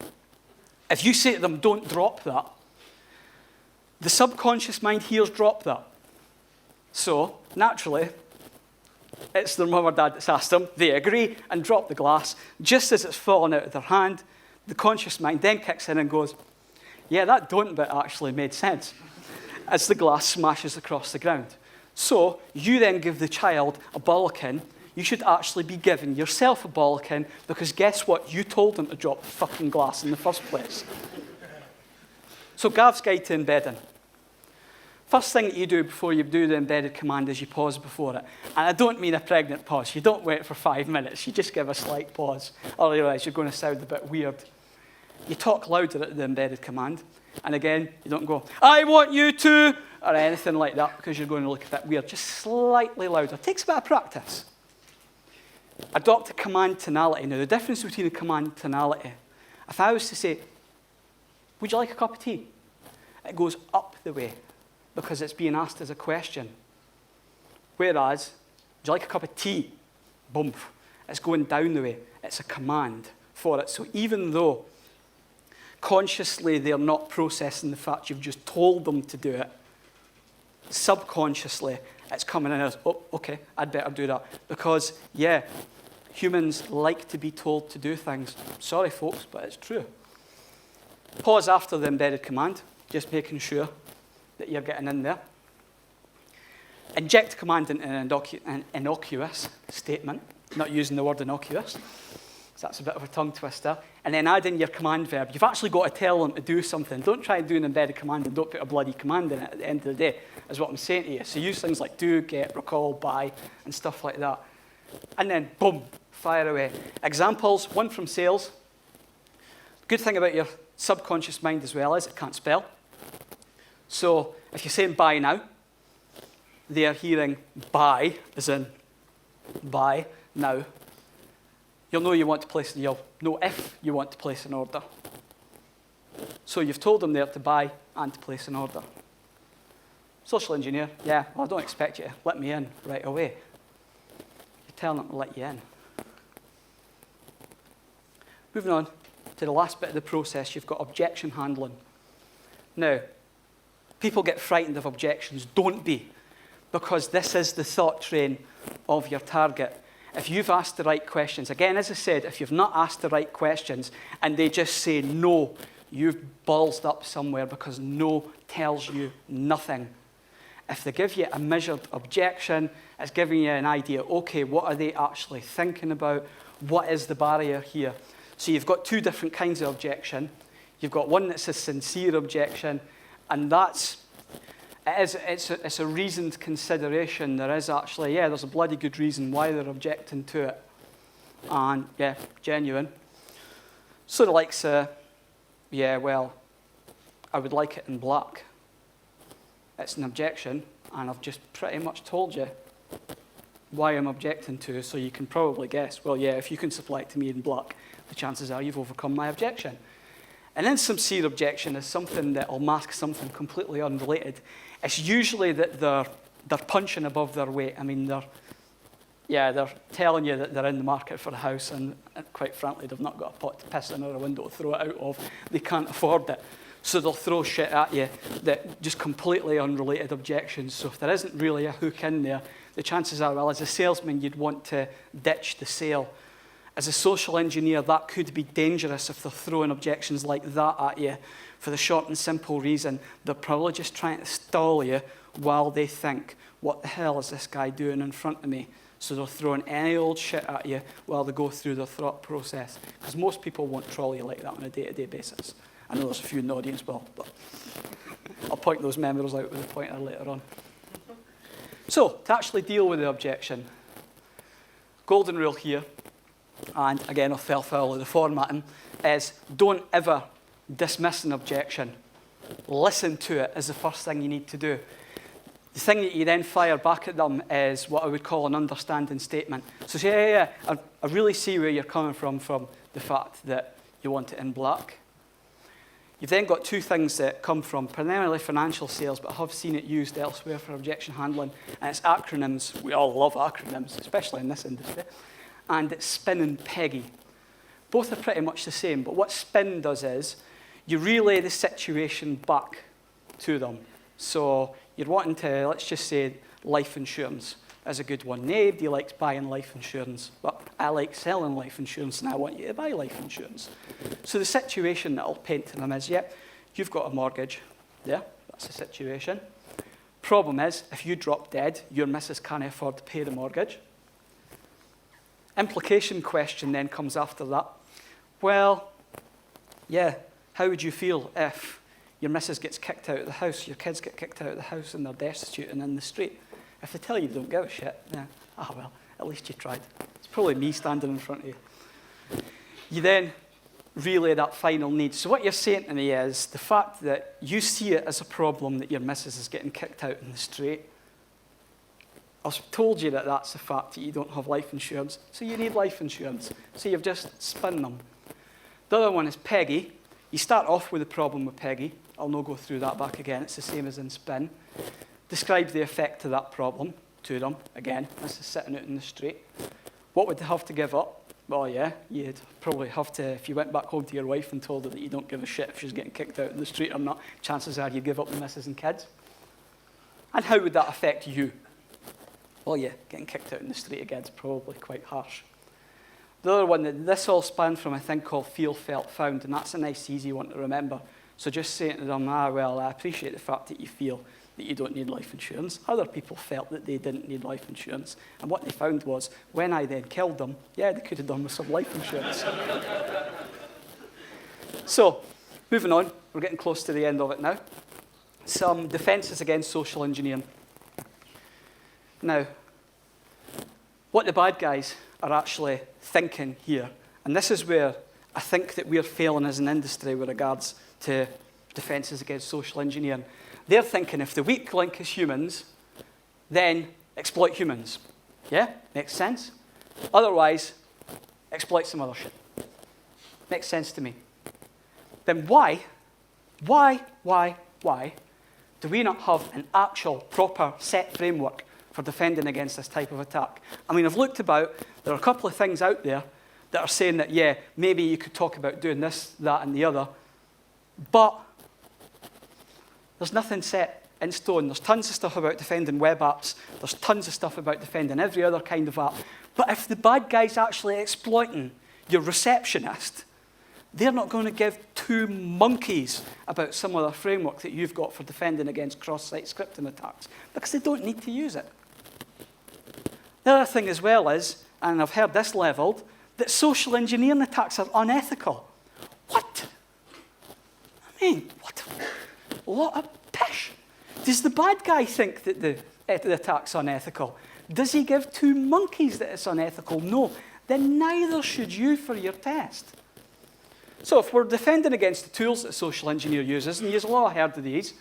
if you say to them, don't drop that, the subconscious mind hears drop that. So, naturally, it's their mum or dad that's asked them, they agree and drop the glass. Just as it's fallen out of their hand, the conscious mind then kicks in and goes, yeah, that don't bit actually made sense, as the glass smashes across the ground. So, you then give the child a bollocking. You should actually be giving yourself a bollocking, because guess what? You told them to drop the fucking glass in the first place. So, Gav's guide to embedding. First thing that you do before you do the embedded command is you pause before it. And I don't mean a pregnant pause. You don't wait for 5 minutes. You just give a slight pause. Otherwise, you're going to sound a bit weird. You talk louder at the embedded command. And again, you don't go, I want you to, or anything like that, because you're going to look a bit weird. Just slightly louder. It takes a bit of practice. Adopt a command tonality. Now, the difference between a command tonality, if I was to say, would you like a cup of tea? It goes up the way, because it's being asked as a question. Whereas, would you like a cup of tea? Boom. It's going down the way. It's a command for it. So even though consciously they're not processing the fact you've just told them to do it, subconsciously it's coming in as, oh, okay, I'd better do that. Because, yeah, humans like to be told to do things. Sorry, folks, but it's true. Pause after the embedded command, just making sure that you're getting in there. Inject command into an innocuous statement, not using the word innocuous, so that's a bit of a tongue twister. And then add in your command verb. You've actually got to tell them to do something. Don't try and do an embedded command and don't put a bloody command in it at the end of the day, is what I'm saying to you. So use things like do, get, recall, buy, and stuff like that. And then, boom, fire away. Examples, one from sales. Good thing about your subconscious mind as well is it can't spell. So if you're saying buy now, they're hearing buy, as in buy now. You'll know you want to place, you'll know if you want to place an order. So you've told them there to buy and to place an order. Social engineer, yeah, well, I don't expect you to let me in right away. You're telling them to let you in. Moving on to the last bit of the process, you've got objection handling. Now, people get frightened of objections. Don't be, because this is the thought train of your target. If you've asked the right questions, again, as I said, if you've not asked the right questions and they just say no, you've ballsed up somewhere, because no tells you nothing. If they give you a measured objection, it's giving you an idea, okay, what are they actually thinking about? What is the barrier here? So you've got two different kinds of objection. You've got one that's a sincere objection, and it's a reasoned consideration. There is actually, yeah, there's a bloody good reason why they're objecting to it. And, yeah, genuine. Sort of like, yeah, well, I would like it in black. It's an objection, and I've just pretty much told you why I'm objecting to it, so you can probably guess, well, yeah, if you can supply it to me in black, the chances are you've overcome my objection. An insincere objection is something that will mask something completely unrelated. It's usually that they're punching above their weight. I mean, they're telling you that they're in the market for a house, and quite frankly, they've not got a pot to piss in or a window to throw it out of. They can't afford it. So they'll throw shit at you that just completely unrelated objections. So if there isn't really a hook in there, the chances are, well, as a salesman, you'd want to ditch the sale as a social engineer, that could be dangerous if they're throwing objections like that at you, for the short and simple reason they're probably just trying to stall you while they think, what the hell is this guy doing in front of me? So they're throwing any old shit at you while they go through their thought process. Because most people won't troll you like that on a day-to-day basis. I know there's a few in the audience, but I'll point those members out with a pointer later on. So, to actually deal with the objection, golden rule here, and again, I fell foul of the formatting, is don't ever dismiss an objection. Listen to it is the first thing you need to do. The thing that you then fire back at them is what I would call an understanding statement. So say, yeah, I really see where you're coming from the fact that you want it in black. You've then got two things that come from primarily financial sales, but I have seen it used elsewhere for objection handling, and it's acronyms. We all love acronyms, especially in this industry. And it's SPIN and PEGI. Both are pretty much the same, but what SPIN does is you relay the situation back to them. So you're wanting to, let's just say, life insurance is a good one. Nobody likes buying life insurance, but I like selling life insurance, and I want you to buy life insurance. So the situation that I'll paint to them is, yep, you've got a mortgage. Yeah, that's the situation. Problem is, if you drop dead, your missus can't afford to pay the mortgage. Implication question then comes after that. Well, yeah, how would you feel if your missus gets kicked out of the house, your kids get kicked out of the house, and they're destitute and in the street? If they tell you they don't give a shit, yeah, well, at least you tried. It's probably me standing in front of you. You then relay that final need. So what you're saying to me is the fact that you see it as a problem that your missus is getting kicked out in the street. I've told you that that's the fact that you don't have life insurance, so you need life insurance. So you've just spun them. The other one is PEGI. You start off with a problem with PEGI. I'll not go through that back again. It's the same as in SPIN. Describe the effect of that problem to them. Again, this is sitting out in the street. What would they have to give up? Well, yeah, you'd probably have to, if you went back home to your wife and told her that you don't give a shit if she's getting kicked out in the street or not, chances are you'd give up the missus and kids. And how would that affect you? Well, yeah, getting kicked out in the street again is probably quite harsh. The other one that this all spanned from a thing called feel, felt, found, and that's a nice, easy one to remember. So just saying to them, well, I appreciate the fact that you feel that you don't need life insurance. Other people felt that they didn't need life insurance. And what they found was, when I then killed them, yeah, they could have done with some life insurance. So, moving on, we're getting close to the end of it now. Some defences against social engineering. Now, what the bad guys are actually thinking here, and this is where I think that we're failing as an industry with regards to defences against social engineering. They're thinking if the weak link is humans, then exploit humans. Yeah? Makes sense? Otherwise, exploit some other shit. Makes sense to me. Then why do we not have an actual, proper, set framework for defending against this type of attack? I mean, I've looked about. There are a couple of things out there that are saying that, yeah, maybe you could talk about doing this, that, and the other. But there's nothing set in stone. There's tons of stuff about defending web apps. There's tons of stuff about defending every other kind of app. But if the bad guy's actually exploiting your receptionist, they're not going to give two monkeys about some other framework that you've got for defending against cross-site scripting attacks, because they don't need to use it. The other thing as well is, and I've heard this levelled, that social engineering attacks are unethical. What? I mean, what a lot of pish. Does the bad guy think that the attack's unethical? Does he give two monkeys that it's unethical? No. Then neither should you for your test. So if we're defending against the tools that a social engineer uses, and you've all heard of these,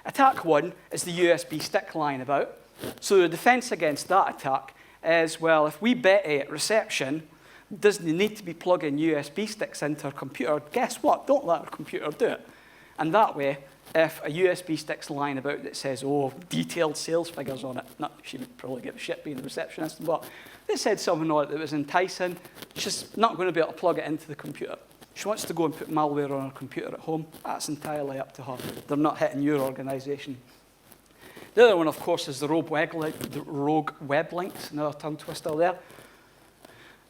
attack one is the USB stick lying about. So the defense against that attack is, well, if we Betty at reception doesn't need to be plugging USB sticks into her computer, guess what? Don't let her computer do it. And that way, if a USB stick's lying about that says, detailed sales figures on it, not she would probably give a shit being the receptionist, but it said something on it that was enticing, she's not going to be able to plug it into the computer. She wants to go and put malware on her computer at home. That's entirely up to her. They're not hitting your organisation. The other one, of course, is the rogue web links. Another tongue twister there.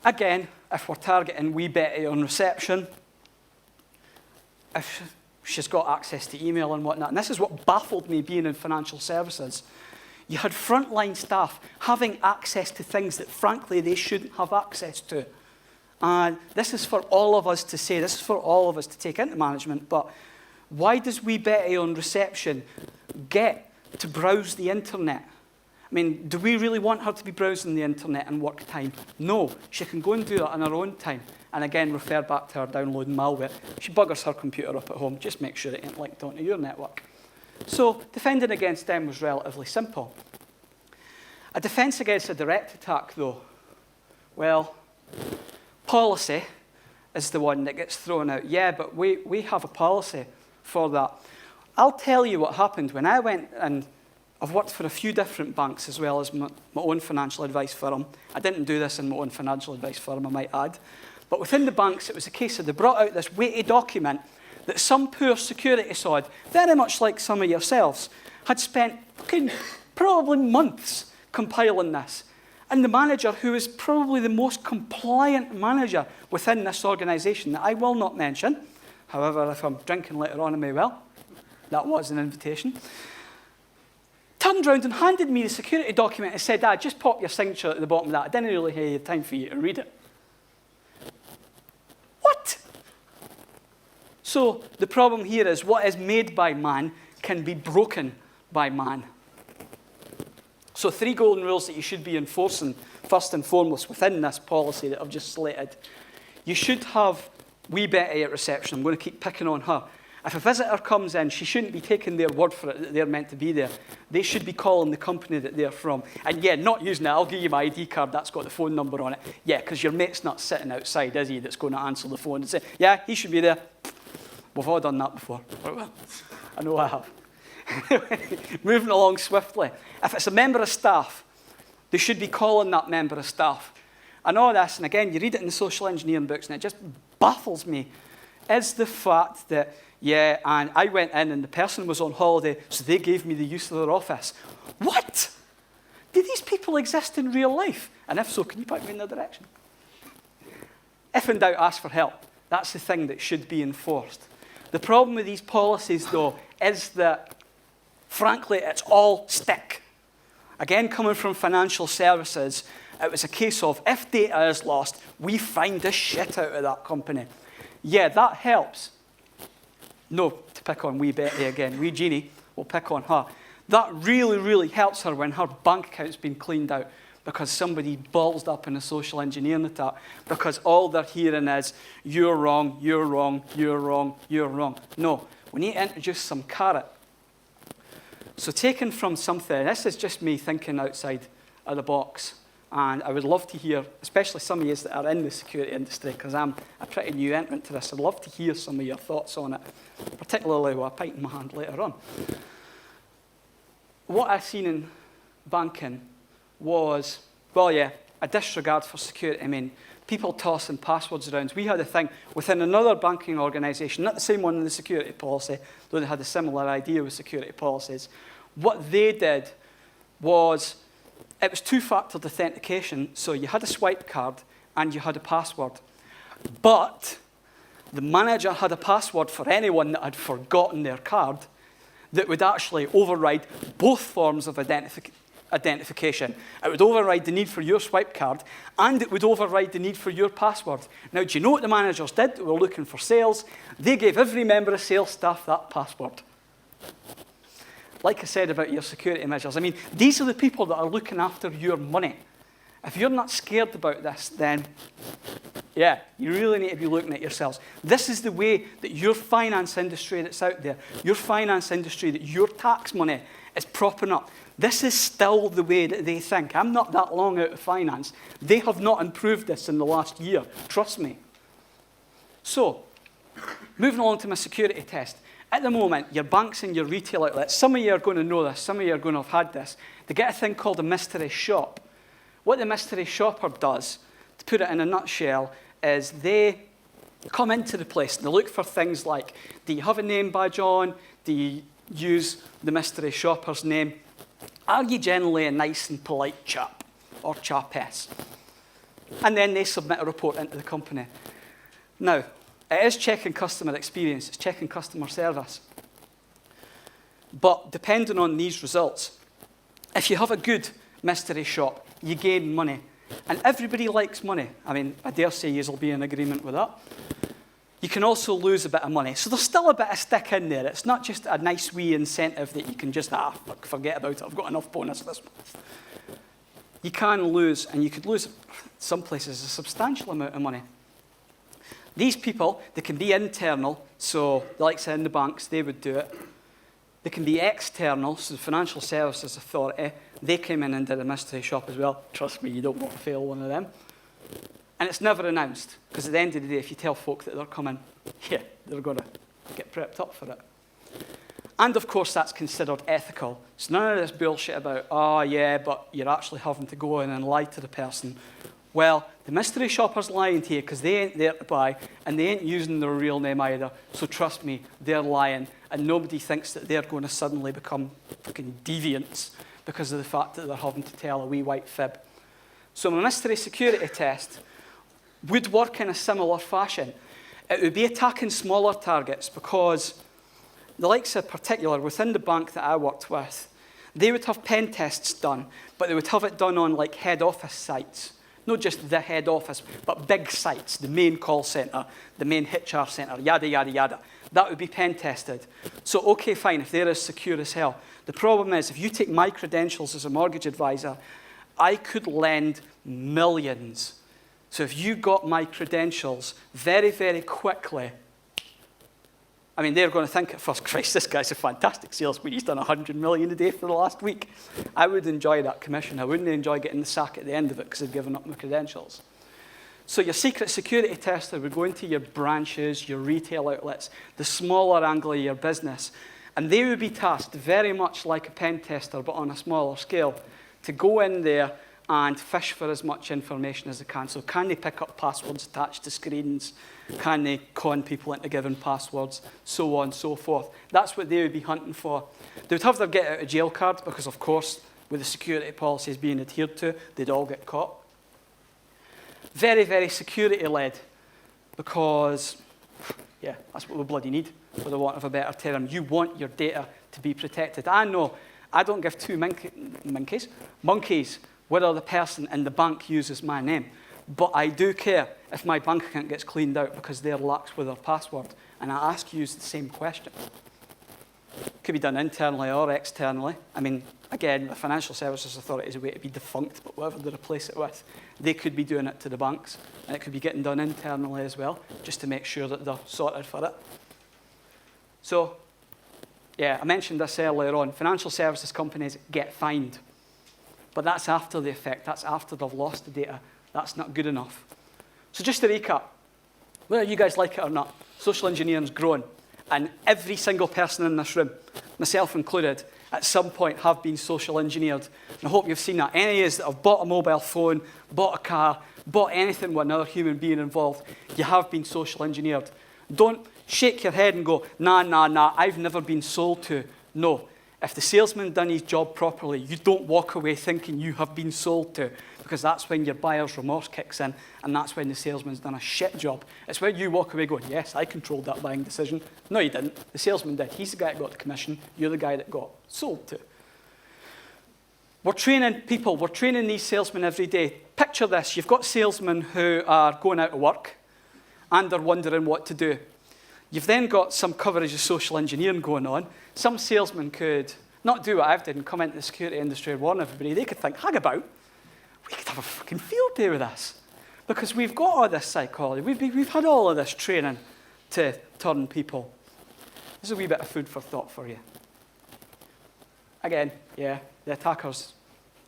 Again, if we're targeting wee Betty on reception, if she's got access to email and whatnot, and this is what baffled me being in financial services, you had frontline staff having access to things that, frankly, they shouldn't have access to. And this is for all of us to say, this is for all of us to take into management, but why does wee Betty on reception get to browse the internet? I mean, do we really want her to be browsing the internet in work time? No, she can go and do that in her own time. And again, refer back to her downloading malware. She buggers her computer up at home, just make sure it ain't linked onto your network. So defending against them was relatively simple. A defense against a direct attack, though, well, policy is the one that gets thrown out. Yeah, but we have a policy for that. I'll tell you what happened when I went, and I've worked for a few different banks as well as my own financial advice firm. I didn't do this in my own financial advice firm, I might add. But within the banks, it was a case of they brought out this weighty document that some poor security sod, very much like some of yourselves, had spent probably months compiling this. And the manager, who is probably the most compliant manager within this organisation that I will not mention, however, if I'm drinking later on, I may well, that was an invitation, turned around and handed me the security document and said, just pop your signature at the bottom of that. I didn't really have time for you to read it. What? So the problem here is what is made by man can be broken by man. So 3 golden rules that you should be enforcing, first and foremost, within this policy that I've just slated. You should have wee Betty at reception. I'm going to keep picking on her. If a visitor comes in, she shouldn't be taking their word for it that they're meant to be there. They should be calling the company that they're from. And yeah, not using it. I'll give you my ID card. That's got the phone number on it. Yeah, because your mate's not sitting outside, is he, that's going to answer the phone and say, yeah, he should be there. We've all done that before. I know I have. Moving along swiftly. If it's a member of staff, they should be calling that member of staff. I know this, and again, you read it in the social engineering books, and it just baffles me, is the fact that, yeah, and I went in and the person was on holiday, so they gave me the use of their office. What? Do these people exist in real life? And if so, can you point me in their direction? If in doubt, ask for help. That's the thing that should be enforced. The problem with these policies, though, is that, frankly, it's all stick. Again, coming from financial services, it was a case of, if data is lost, we find the shit out of that company. Yeah, that helps. No, to pick on wee Betty again, wee Jeannie, we'll pick on her. That really, really helps her when her bank account's been cleaned out because somebody ballsed up in a social engineering attack, because all they're hearing is, you're wrong, you're wrong, you're wrong, you're wrong. No, we need to introduce some carrot. So taken from something, this is just me thinking outside of the box, and I would love to hear, especially some of you that are in the security industry, because I'm a pretty new entrant to this, I'd love to hear some of your thoughts on it, particularly with a pint in my hand later on. What I seen in banking was, well, yeah, a disregard for security. I mean, people tossing passwords around. We had a thing within another banking organisation, not the same one in the security policy, though they had a similar idea with security policies. What they did was, it was 2-factor authentication, so you had a swipe card and you had a password. But the manager had a password for anyone that had forgotten their card that would actually override both forms of identification. It would override the need for your swipe card, and it would override the need for your password. Now, do you know what the managers did? They were looking for sales. They gave every member of sales staff that password. Like I said about your security measures, I mean, these are the people that are looking after your money. If you're not scared about this, then, yeah, you really need to be looking at yourselves. This is the way that your finance industry that's out there, your finance industry that your tax money is propping up, this is still the way that they think. I'm not that long out of finance. They have not improved this in the last year, trust me. So, moving on to my security test. At the moment, your banks and your retail outlets, some of you are going to know this, some of you are going to have had this, they get a thing called a mystery shop. What the mystery shopper does, to put it in a nutshell, is they come into the place and they look for things like, do you have a name badge on? Do you use the mystery shopper's name? Are you generally a nice and polite chap or chapess? And then they submit a report into the company. Now, it is checking customer experience, it's checking customer service. But depending on these results, if you have a good mystery shop, you gain money. And everybody likes money. I mean, I dare say you'll be in agreement with that. You can also lose a bit of money. So there's still a bit of stick in there. It's not just a nice wee incentive that you can just, forget about it. I've got enough bonus this month. You can lose, and you could lose, some places, a substantial amount of money. These people, they can be internal, so the likes in the banks, they would do it. They can be external, so the Financial Services Authority, they came in and did a mystery shop as well. Trust me, you don't want to fail one of them. And it's never announced, because at the end of the day, if you tell folk that they're coming, yeah, they're going to get prepped up for it. And of course, that's considered ethical. So none of this bullshit about, oh yeah, but you're actually having to go in and lie to the person. Well, the mystery shopper's lying to you because they ain't there to buy, and they ain't using their real name either. So trust me, they're lying, and nobody thinks that they're going to suddenly become fucking deviants because of the fact that they're having to tell a wee white fib. So a mystery security test would work in a similar fashion. It would be attacking smaller targets because the likes of particular, within the bank that I worked with, they would have pen tests done, but they would have it done on like head office sites. Not just the head office, but big sites, the main call centre, the main HR centre, yada, yada, yada. That would be pen tested. So, okay, fine, if they're as secure as hell. The problem is, if you take my credentials as a mortgage advisor, I could lend millions. So if you got my credentials very, very quickly, I mean, they're going to think at first, Christ, this guy's a fantastic salesman. He's done 100 million a day for the last week. I would enjoy that commission. I wouldn't enjoy getting the sack at the end of it because I'd given up my credentials. So your secret security tester would go into your branches, your retail outlets, the smaller angle of your business, and they would be tasked very much like a pen tester, but on a smaller scale, to go in there and fish for as much information as they can. So can they pick up passwords attached to screens? Can they con people into giving passwords? So on and so forth. That's what they would be hunting for. They would have their get out of jail card because, of course, with the security policies being adhered to, they'd all get caught. Very, very security-led because, yeah, that's what we bloody need, for the want of a better term. You want your data to be protected. I know, I don't give two monkeys whether the person in the bank uses my name. But I do care if my bank account gets cleaned out because they're lax with their password. And I ask you the same question. It could be done internally or externally. I mean, again, the Financial Services Authority is a way to be defunct, but whatever they replace it with, they could be doing it to the banks. And it could be getting done internally as well, just to make sure that they're sorted for it. So, yeah, I mentioned this earlier on. Financial services companies get fined. But that's after the effect. That's after they've lost the data. That's not good enough. So just to recap, whether you guys like it or not, social engineering's grown. And every single person in this room, myself included, at some point have been social engineered. And I hope you've seen that. Any of you that have bought a mobile phone, bought a car, bought anything with another human being involved, you have been social engineered. Don't shake your head and go, nah, I've never been sold to. No. If the salesman done his job properly, you don't walk away thinking you have been sold to, because that's when your buyer's remorse kicks in, and that's when the salesman's done a shit job. It's when you walk away going, yes, I controlled that buying decision. No, you didn't. The salesman did. He's the guy that got the commission. You're the guy that got sold to. We're training people. We're training these salesmen every day. Picture this. You've got salesmen who are going out of work, and they're wondering what to do. You've then got some coverage of social engineering going on. Some salesmen could not do what I've done and come into the security industry and warn everybody. They could think, hang about, we could have a fucking field day with this. Because we've got all this psychology. We've had all of this training to turn people. This is a wee bit of food for thought for you. Again, yeah, the attackers,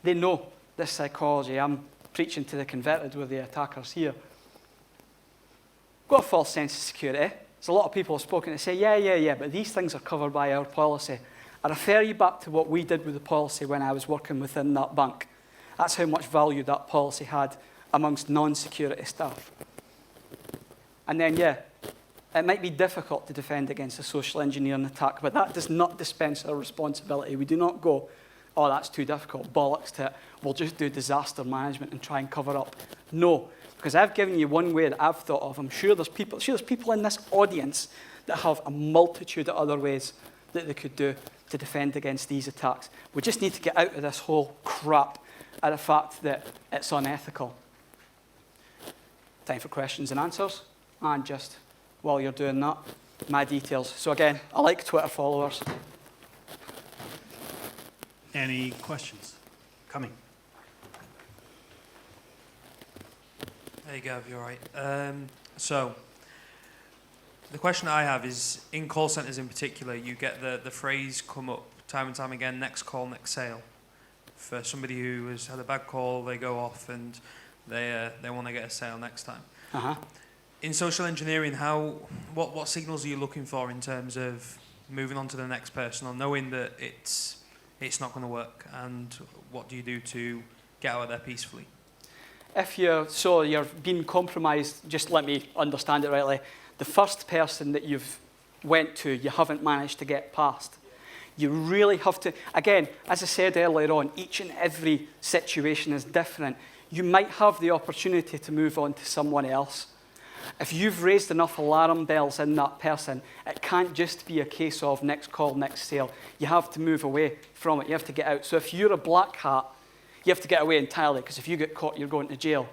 they know this psychology. I'm preaching to the converted with the attackers here. Got a false sense of security. So a lot of people have spoken to say, yeah, but these things are covered by our policy. I refer you back to what we did with the policy when I was working within that bank. That's how much value that policy had amongst non-security staff. And then, yeah, it might be difficult to defend against a social engineering attack, but that does not dispense our responsibility. We do not go, oh, that's too difficult, bollocks to it, we'll just do disaster management and try and cover up. No, because I've given you one way that I've thought of. I'm sure there's people in this audience that have a multitude of other ways that they could do to defend against these attacks. We just need to get out of this whole crap at the fact that it's unethical. Time for questions and answers. And just while you're doing that, my details. So again, I like Twitter followers. Any questions? Coming. There you go, you're right. So, the question I have is, in call centres in particular, you get the phrase come up time and time again, next call, next sale. For somebody who has had a bad call, they go off and they want to get a sale next time. Uh-huh. In social engineering, what signals are you looking for in terms of moving on to the next person, or knowing that it's not going to work, and what do you do to get out of there peacefully? If you're being compromised, just let me understand it rightly. The first person that you've went to, you haven't managed to get past. You really have to, again, as I said earlier on, each and every situation is different. You might have the opportunity to move on to someone else. If you've raised enough alarm bells in that person, it can't just be a case of next call, next sale. You have to move away from it. You have to get out. So if you're a black hat, you have to get away entirely, because if you get caught, you're going to jail.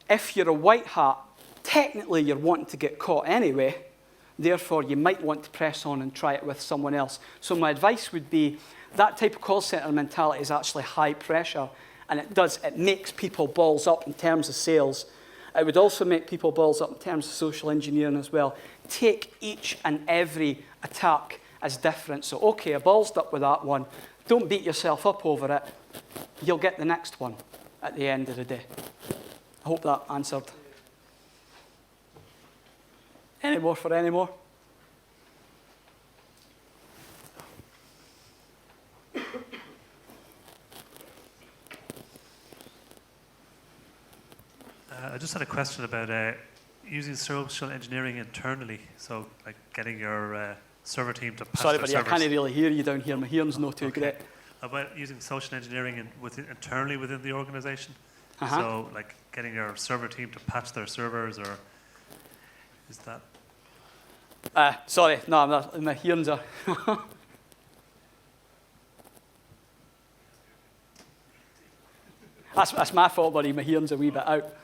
If you're a white hat, technically you're wanting to get caught anyway. Therefore, you might want to press on and try it with someone else. So my advice would be that type of call center mentality is actually high pressure, and it makes people balls up in terms of sales. It would also make people balls up in terms of social engineering as well. Take each and every attack as different. So, okay, I ballsed up with that one. Don't beat yourself up over it. You'll get the next one at the end of the day. I hope that answered. Any more for any more? I just had a question about using social engineering internally. So, like getting your server team to patch Sorry, their buddy, servers. I can't really hear you down here. My hearing's not too great. About using social engineering internally within the organization. Uh-huh. So, like getting your server team to patch their servers, or is that? Sorry, no, I'm not, my hearing's are. That's my fault, buddy. My hearing's a wee bit out.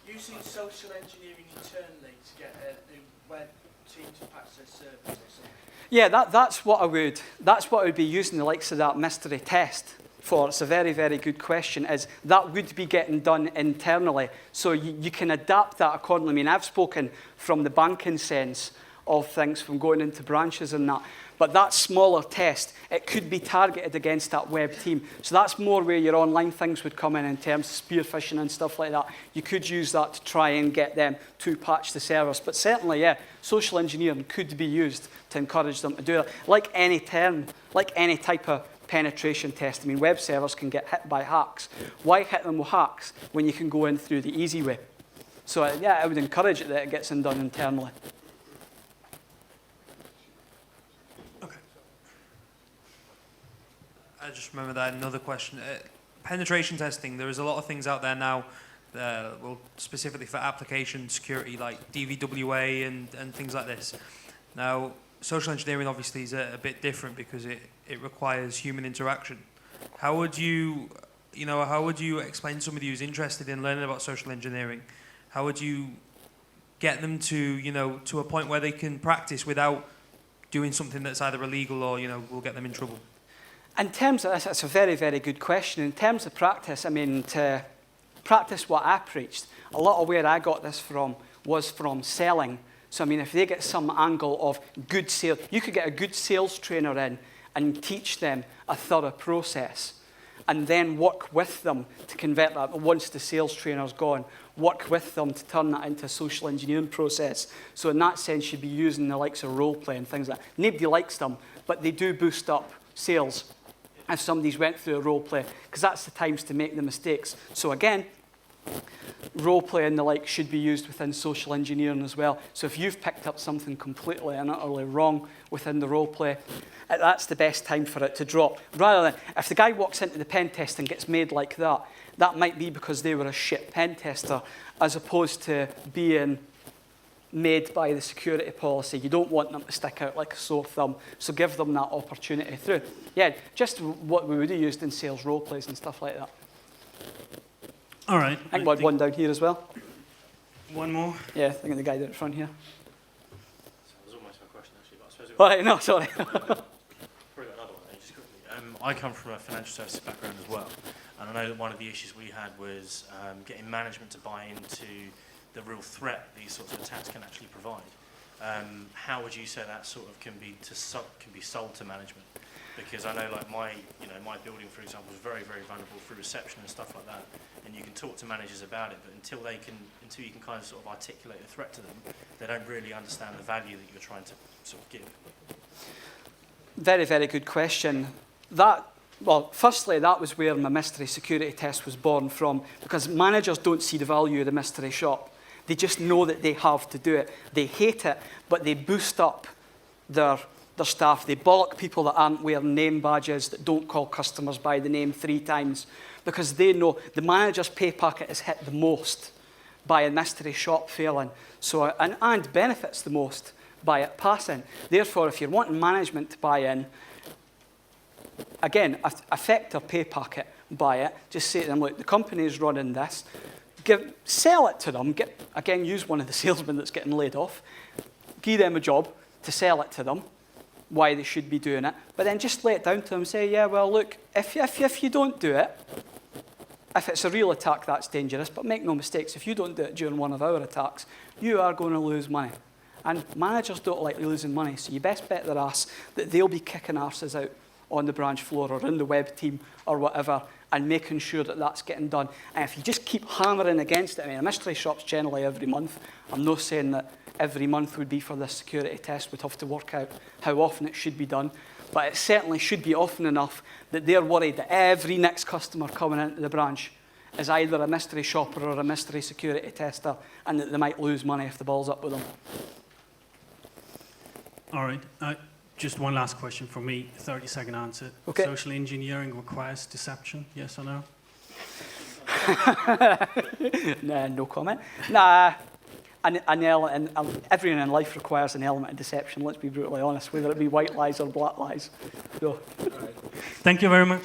Using social engineering internally to get a new web team to patch their servers or something. Yeah, that's what I would be using the likes of that mystery test for. It's a very, very good question. Is that would be getting done internally, so you can adapt that accordingly. I mean, I've spoken from the banking sense of things, from going into branches and that. But that smaller test, it could be targeted against that web team. So that's more where your online things would come in terms of spear phishing and stuff like that. You could use that to try and get them to patch the servers. But certainly, yeah, social engineering could be used to encourage them to do that. Like any type of penetration test. I mean, web servers can get hit by hacks. Why hit them with hacks when you can go in through the easy way? So yeah, I would encourage it that it gets done internally. I just remember that another question. Penetration testing, there is a lot of things out there now, well, specifically for application security, like DVWA and things like this. Now, social engineering obviously is a bit different because it requires human interaction. How would you explain to somebody who's interested in learning about social engineering? How would you get them to a point where they can practice without doing something that's either illegal or, will get them in trouble? In terms of, that's a very, very good question. In terms of practice, I mean, to practice what I preached, a lot of where I got this from was from selling. So, I mean, if they get some angle of good sales, you could get a good sales trainer in and teach them a thorough process, and then work with them to convert that. Once the sales trainer's gone, work with them to turn that into a social engineering process. So in that sense, you'd be using the likes of role play and things like that. Nobody likes them, but they do boost up sales if somebody's went through a role play, because that's the times to make the mistakes. So again, role play and the like should be used within social engineering as well. So if you've picked up something completely and utterly wrong within the role play, that's the best time for it to drop. Rather than, if the guy walks into the pen test and gets made like that, that might be because they were a shit pen tester, as opposed to being made by the security policy. You don't want them to stick out like a sore thumb, so give them that opportunity through. Yeah, just what we would have used in sales role plays and stuff like that. All right. I think we had one down here as well. One more. Yeah, I think the guy down in front here. That was almost my question, actually, but I suppose it All right, no, sorry. probably got another one, just quickly. I come from a financial services background as well, and I know that one of the issues we had was getting management to buy into the real threat these sorts of attacks can actually provide. How would you say that sort of can be sold to management? Because I know, like my building, for example, is very, very vulnerable through reception and stuff like that. And you can talk to managers about it, but until you can kind of sort of articulate a threat to them, they don't really understand the value that you're trying to sort of give. Very, very good question. Well, firstly, that was where my mystery security test was born from, because managers don't see the value of the mystery shop. They just know that they have to do it. They hate it, but they boost up their staff. They bollock people that aren't wearing name badges, that don't call customers by the name 3 times, because they know the manager's pay packet is hit the most by a mystery shop failing, and benefits the most by it passing. Therefore, if you're wanting management to buy in, again, affect their pay packet, buy it, just say to them, look, the company is running this, sell it to them, use one of the salesmen that's getting laid off, give them a job to sell it to them, why they should be doing it, but then just lay it down to them and say, yeah, well, look, if you don't do it, if it's a real attack, that's dangerous, but make no mistakes, if you don't do it during one of our attacks, you are going to lose money. And managers don't like losing money, so you best bet their ass that they'll be kicking arses out on the branch floor or in the web team or whatever, and making sure that that's getting done. And if you just keep hammering against it, I mean, a mystery shop's generally every month. I'm not saying that every month would be for this security test. We'd have to work out how often it should be done. But it certainly should be often enough that they're worried that every next customer coming into the branch is either a mystery shopper or a mystery security tester, and that they might lose money if the ball's up with them. All right. Just one last question for me, 30-second answer. Okay. Social engineering requires deception, yes or no? Nah, no comment. Nah, everything in life requires an element of deception, let's be brutally honest, whether it be white lies or black lies. So. Thank you very much.